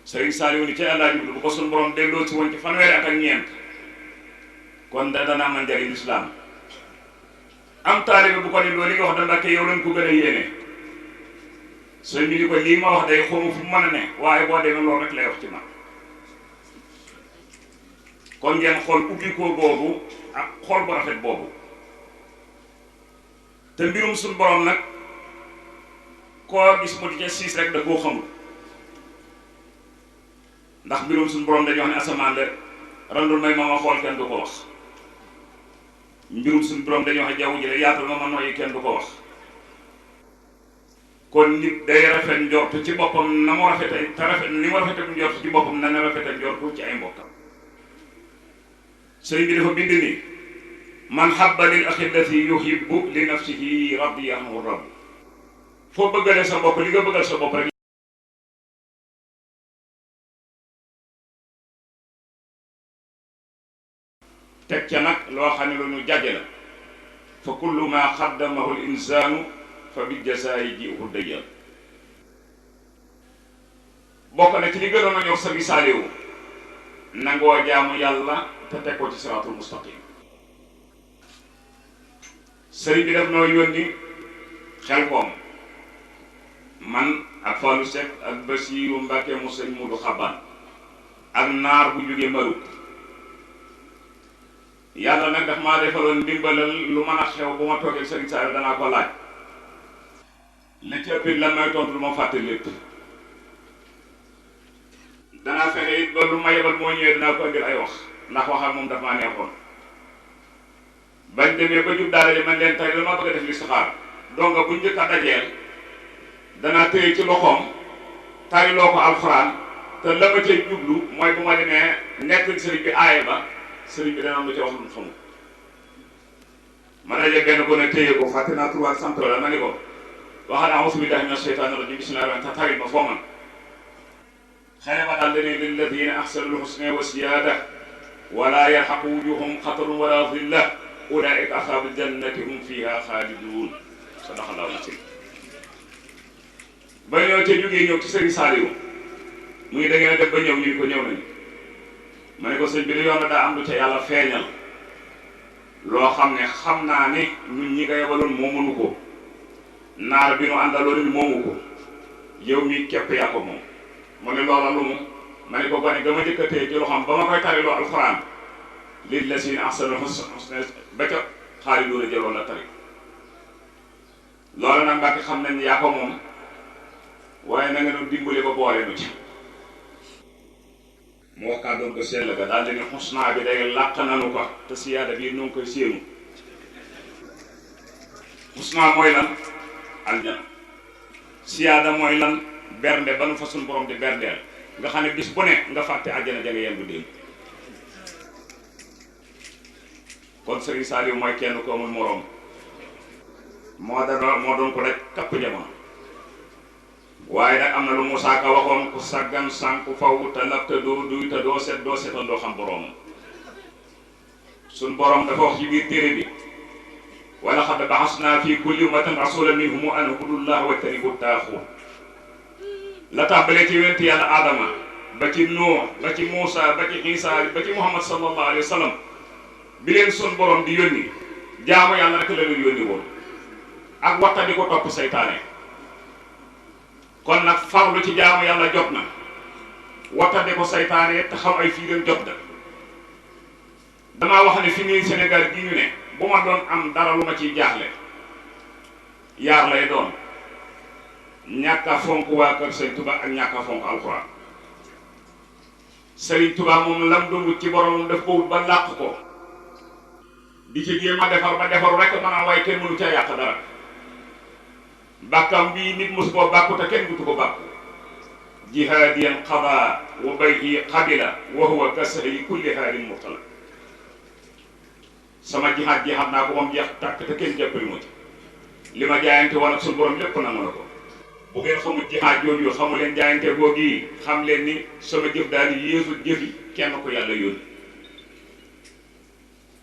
B: Sëriñ Saaliw ni ca àllaa jublu bu ko suñu borom delloo ci woon ci fanweeri at ak ñeent kon dana amal njëriñ lislaam am taalibe bu ko ni loolu li nga wax da Mbàkke yow lañ ko gën a yéene sëñ bi ni ko lii ma wax day xawma fu mu mën a ne waaye boo demee loolu rek lay wax ci man kon ngeen xool ubbikoo boobu ak xool bu rafet boobu te mbirum suñu borom nag koo gis mu di ca siis rek da koo xamul ndax mbirum suñu borom dañuy wax ne asamaan la randul may ma xool kenn du ko wax mbirum suñu borom dañuy wax ne jaww ji la yaatal ma noyyi kenn du ko wax kon nit day rafet njort ci boppam na mu rafete te rafet ni mu rafete njort ci boppam na ne rafete njort ci ay mbokkam sëriñ bi dafa bind ni man habba lil axillati yuhibbu li nafsihi radiya anhu rabb foo bëggale sa bopp li nga bëggal sa bopp rek teg ca nag loo xam ne lu ñu jaje la fa kullu ma xaddamahu l insaanu fa bi jasaayi ji ul dëjal bokk na ci li gënoon a ñor Sëriñ Saaliw nangoo jaamu yàlla te teg ko ci siraatul mustaqim sëriñ bi def noo yónni Xelkom man ak Fallou Seck ak Basiiru Mbàkke mu sëñ Mudu Xaban ak naar bu jóge Maru yàlla nag daf maa defaloon ndimbalal lu mën a xew bu ma toogee Sëriñ Saaliw danaa ko laaj li ci ëppit la may tontu lu ma fàtte lépp danaa fexe it ba lu ma yebal moo ñëwee dinaa ko indil ay wax ndax wax ak moom daf maa neexoon bañ demee ba jub daara ji man leen tey dama bëgg a def listixaar donc bu njëkk a dajeel danaa téye ci loxoom tariloo ko alxuraan te la ma cay jublu mooy bu ma demee nekk sëriñ bi aaye ba sëriñ bi dana am lu ca wax lu mu xamul ma daje benn ko ne téye ko fàtte naa tubaab sant la ma ni ko waxal a'uuzu billaahi mina shaytaani rajiim bismillaahi rahmaani rahiim tarit ma foo man xëy ma daal dane lilladiina ahsanul husnaa wa ziyaada wala yarhaqu wujuuhahum qatarun wala zilla ulaa'ika ashaabul jannati hum fiihaa xaaliduun sadaqallaahu l-aziim ba ñëw te jógee ñëw ci Sëriñ Saaliw muy da ngeen a def ba ñëw ñu ni ko ñëw nañu ma ne ko sëñ bi li yoon daa am lu ca yàlla feeñal loo xam ne xam naa ne ñun ñi nga yebaloon moo mënu ko naar bi nu àndaloon ni moomu ko yow mi képp yaa ko moom mu ne loola lu mu ma ne ko gone ga ma jëkkatee ci loxoom ba ma koy tariloo alxuraan lillazina ahsanul husna ba ca xaalidoona jëloon la tari loola nag Mbàkke xam nañ yaa ko moom waaye na nga nu dimbali ba boole nu ci mu wax kàddoon ko sell ga daal di ne xusna bi day làq nanu ko te siyaada bii nu ngi koy séenu xusna mooy lan aljana siyaada mooy lan bernde ba nu fa suñ borom di berndeel nga xam ne bis bu ne nga fàtte àjjana ja nga yendu démb kon Serigne Saliou mooy kenn ko amul moroom moo doon ko rek kapp jamono waaye nag am na lu Musaa Ka waxoon ku saggan sànku faw te lab te doo duy te doo set doo setal doo xam boroomam suñ borom dafa wax ci biir téere bi wala xad baxasnaa fi kulli ummatin rasulan minhum an ubudullah wajtanibu taaxuut la tàmbalee ci yonent yàlla Adama ba ci Nuux ba ci Muusa ba ci Isa ba ci Muhammad sallallahu alayhi wa sallam bi leen sun borom di yónni jaamu yàlla rek la leen yónni woon ak waxta di ko topp seytaane kon nag farlu ci jaamu yàlla jot na waxta di ko seytaane te xam ay fiiram jot na damaa wax ne fi nii Sénégal gi ñu ne bu ma doon am dara lu ma ciy jaaxle yaar lay doon ñàkk a fonk waa kër Sëriñ Tuba ak ñàkk a fonk alxuraan Sëriñ Tuba moom lam doon wut ci boromam daf ko wut ba làq ko di ci jéem a defar ba defaru rek maanaam waaye kenn mënu ca yàq dara bàkkam bii nit mosu koo bàkku te kenn dutu ko bàkku jihaadiyan qada wa bayhi qabila wa huwa kasahli kulli haalin murtala sama jihaad naa ko moom jeex tàkk te kenn jàppale moo ci li ma jaayante woon ak suñu borom lépp nangu na ko bu ngeen xamul jihaad jooju xamu leen jaayante googu yi xam leen ni sama jëf daal di yéesu jëfi kenn ko yàlla yónni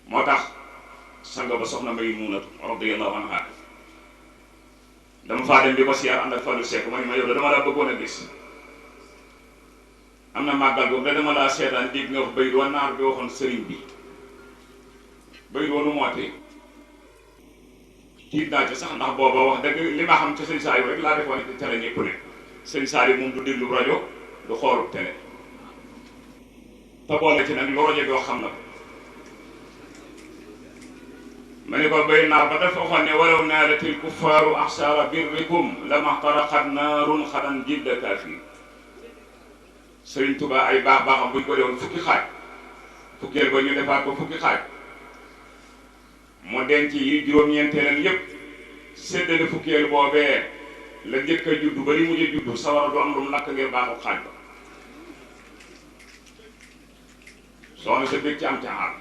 B: moo tax sanga ba soxna Maymunatu radiyallahu anha dama faa dem di ko siyaar ànd ak Fallou Seck ma ne ma yow dama laa bëggoon a gis am na màggal boobu da dama laa seetaan dégg nga wax bayit wa naar bi waxoon sëriñ bi bayit woonu mootee tiit naa ci sax ndax booba wax dëgg li ma xam ci sëñ Saliou rek laa defoon ci télé ñëpp ne sëñ Saliou moom du déglu rajo du xoolu télé te boole ci nag lu rajo bi wax xam na ko ma ne ko bay naar ba dafa waxoon ne walaw naalatil kuffaaru ahsaara birrikum lama xtaraqat naarun xadan jidda kaafir Sëriñ Tuba ay baax baaxam buñ ko defoon fukki xaaj fukkeel ba ñu defaat ko fukki xaaj mu denc yi juróom-ñeenteelam yépp séddale fukkeel boobee la njëkk a juddu ba li mujj a juddu sawara du am lu mu lakk ngir baaxu xaaj ba soxna sa bég ci am caxaar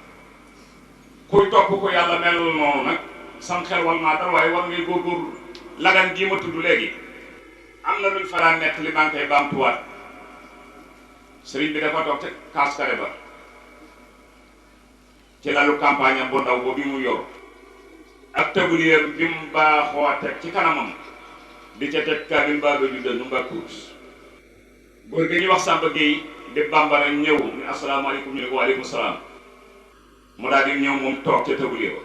B: kuy topp ko yàlla melul noonu nag sam xel wal maa dara waaye war ngay góorgóorlu lagan gii ma tudd léegi am na luñ faraan nekk li maa ngi koy baamtuwaat sëriñ bi dafa toog te kaskare ba ci lalu campagne am bu ndaw boobu mu yor ak tablier bi mu baaxoo teg ci kanamam di ca teg kaabin mbaa ba juddal nu mbaa kurus góor gi ñuy wax Samba Gueye di bambara ñëw ni asalaamaaleykum ñu ne ko waaleykum salaam mu daal di ñëw moom toog ca tablier ba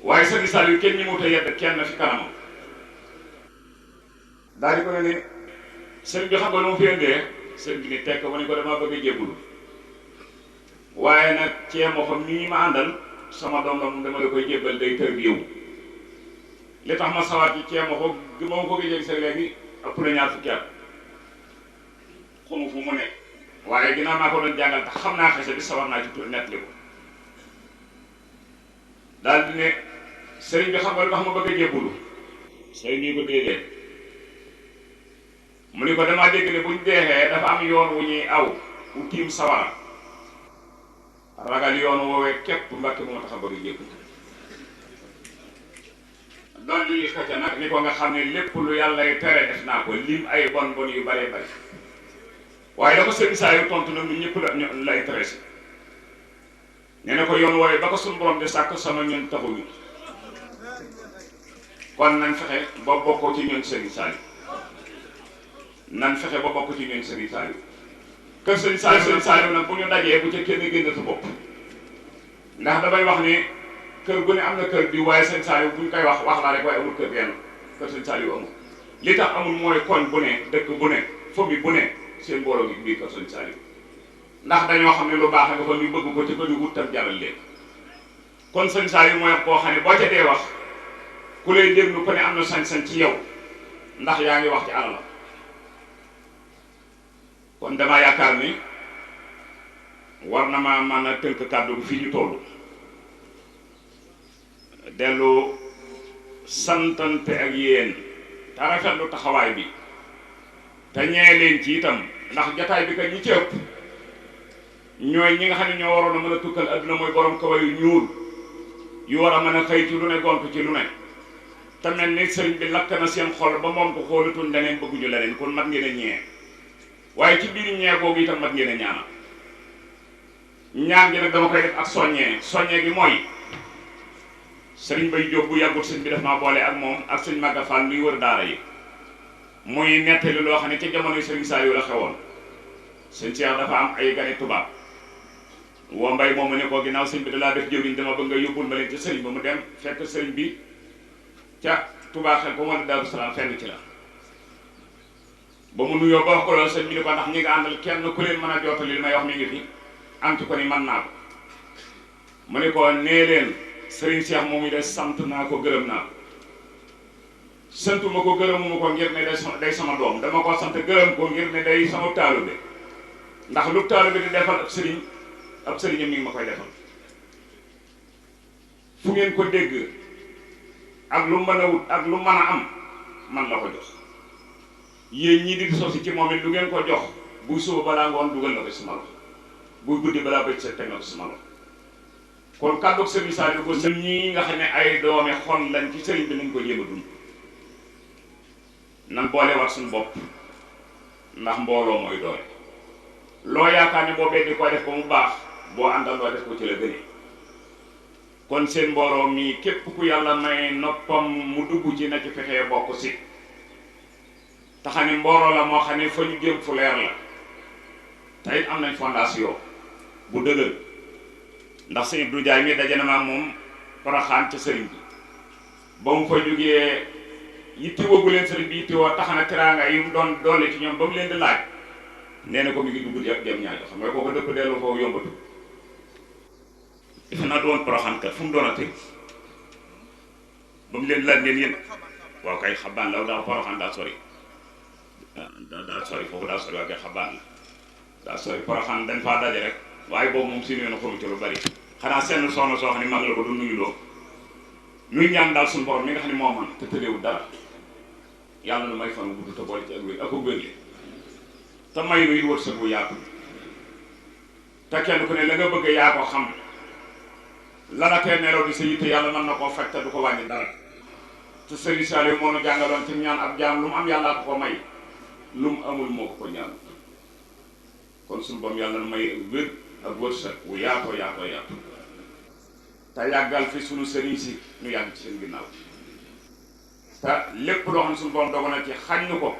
B: waaye sëriñ Saliou kenn ñi mu ta yedd kenn fi kanamam daal di ko ne sëriñ bi xam nga lu mu fi indee sëriñ bi ni tekk ma ne ko damaa bëgg a jébbulu waaye nag ceemo xam nii ma àndal sama doom la moom dama la koy jébbal day tër bi yow li tax ma sawaat ci ceemo ko gi ma ko gëjee sa léegi ëpp na ñaar fukki at xamu fu mu nekk waaye ginnaaw maa ko doon jàngal tax xam naa xese bi sawar naa ci tur nett li ko daal di ne sëriñ bi xam nga lu tax ma bëgg a jébbulu sëriñ bi ko déedéet mu ni ko damaa dégg ne buñ deexee dafa am yoon wu ñuy aw wu tiim sawara ragal yoon woowee képp Mbàkke moo tax a bëgg jépp doon li xëcca nag ni ko nga xam ne lépp lu yàllay tere def naa ko lim ay bon bon yu bare bare waaye da ko sëriñ saa yu tontu nag ñun ñëpp la intéressé nee na ko yoon woowee ba ko suñu borom di sàkk sama ñun taxuñu kon nañ fexe ba bokkoo ci ñun sëriñ Saliou nan fexe ba bokk ci ñun sëriñ Saliou kër sëriñ Saliou nag bu ñu dajee bu ca kenn génn sa bopp ndax damay wax ni kër gu ne am na kër di waaye sëñ Saliou buñ koy wax laa rek waaye amul kër yenn kër sëñ Saliou amul li tax amul mooy koñ bu ne dëkk bu ne famille bu ne seen mbooloo gi biir kër sëñ Saliou ndax dañoo xam ne lu baax nga fa ñu bëgg ko ci ko di wut tam jaral leen kon sëñ Saliou mooy koo xam ne boo ca dee wax ku lay déglu ko ne am na sañ-sañ ci yow ndax yaa ngi wax ci àll kon damaa yaakaar ni war na ma mën a tënk kàddu fii ñu toll dellu santante ak yéen te rafetlu taxawaay bi te ñee leen ci itam ndax jataay bi kat ñi ci ëpp ñooy ñi nga xam ne ñoo waroon a mën a tukkal adduna mooy borom kawa yu ñuul yu war a mën a xëy ci lu ne gontu ci lu ne te mel ni sëriñ bi lakk na seen xol ba moom ko xoolatuñ leneen bëgguñu leneen kon mat ngeen a ñee waaye ci biir ñee boobu itam mat ngeen a ñaanal ñaan gi nag dama koy def ak soññee gi mooy sëriñ Bay Jóob bu yàggut sëñ bi def maa boole ak moom ak sëñ Maga Fall luy wër daara yi muy nettali loo xam ne ca jamonoy sëriñ Saliou la xewoon sëñ Cheikh dafa am ay gane tubaab woo Mbay moomu ne ko ginnaaw sëñ bi da laa def jëwriñ dama bëgg nga yóbbul ma leen ci sëriñ ba mu dem fekk sëriñ bi ca Touba xel ko wala Daaru Salaam fenn ci la ba mu nuyoo ba wax ko loolu sëñ bi ni ko ndax ñi nga àndal kenn ku leen mën a jottali li may wax mi ngi fi am ci ko ni man naa ko mu ne ko nee leen sëriñ Cheikh moom yi de sant naa ko gërëm naa ko santuma ko gërëmuma ko ngir ne day sama doom dama ko sant gërëm ko ngir ne day sama taalibe ndax lu taalibe di defal ab sëriñam mi ngi ma koy defal fu ngeen ko dégg ak lu mën a wut ak lu mën a am man la ko jox yéen ñii di sosi ci moom it lu ngeen ko jox buy suba balaa ngoon dugal na ko sama loxo buy guddi balaa bëcc sa teg na ko sama loxo kon kàddug sëriñ Saliou ko sëriñ ñii nga xam ne ay doome xol lañ ci sëriñ bi nañ ko jéem a dund nan boole wat suñu bopp ndax mbooloo mooy doole loo yaakaar ne boo beddi ko def ko mu baax boo àndal loo def ko ci la gëne kon seen mbooloo mii képp ku yàlla may noppam mu dugg ci na ci fexee bokk si taxa ni mbooloo la moo xam ne fa ñu jëm fu leer la te it am nañ fondation bu dëgër ndax sëñ Abdou Ndiaye mi daje na ma moom Porokhane ca sëriñ bi ba mu fa jógee yittewoo bu leen sëriñ bi yittewoo tax na teraanga yi mu doon doole ci ñoom ba mu leen di laaj nee na ko mi ngi dugg di ak dem ñaajo xam nga kooku dëpp dellu foofu yombatu defe naa doon Porokhane kat fu mu doon a teg ba mu leen laaj leen yéen waaw kay xabaan la daa Porokhane daa sori daa sori foofu daa sori waaye kay xabaan la daa sori Porokhane dañ faa daje rek waaye boobu moom si na xoru ci lu bari xanaa seen soxna soo xam ne mag la ko du nuyu loo nuy ñaan daal suñu borom mi nga xam ne moo man te tëleewul dara yàlla na may fan bu gudd te boole ci ak wér ak ko wérle te may nuy wërsëg bu yaatu te kenn ku ne la nga bëgg yaa ko xam la la tee neeroo di sa yitte yàlla mën na koo faj te du ko wàññi dara te Sëriñ Saliou moo nu jàngaloon ci ñaan ab jaam lu mu am yàllaa ko ko may lu mu amul moo ko ko ñaan kon suñu borom yàlla na may wér ak wërsëg bu yaatoo yaatoo yaatu te yàggal fi suñu sëriñ si ñu yàgg ci seen ginnaaw te lépp loo xam ne suñu borom dogal na ci xañ ñu ko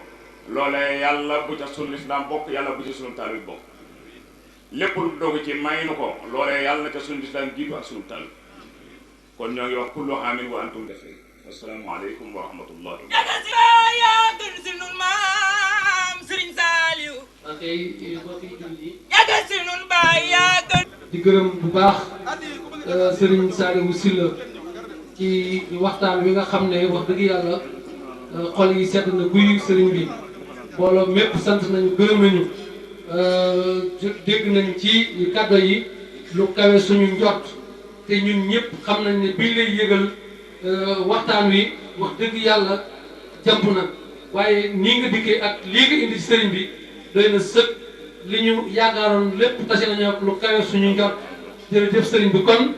B: loolee yàlla bu ca sunu lislaam bokk yàlla bu ca sunu taalib bokk lépp lu dogu ci may nu ko loolee yàlla na ca sunu lislaam jiitu ak sunu taalib kon ñoo ngi wax kullu aamin wa antum bixayr assalaamu aleykum wa rahmatullah
C: yaa gën si nun maam Sëriñ Saliou yaa gën si nun baay yaa gën
A: di gërëm bu baax Sëriñ Saliou Sylla ci waxtaan wi nga xam ne wax dëgg yàlla xol yi sedd na guy sëriñ bi mbooloo mépp sant nañu gërëm nañu dégg nañ ci kàddu yi lu kawe suñu njort te ñun ñëpp xam nañ ne biñ lay yëgal waxtaan wi wax dëgg yàlla jàmp na waaye nii nga dikkee ak lii nga indi ci sëriñ bi doy na sëkk li ñu yaakaaroon lépp tase nañu ak lu kawe suñu njort jërëjëf sëriñ bi kon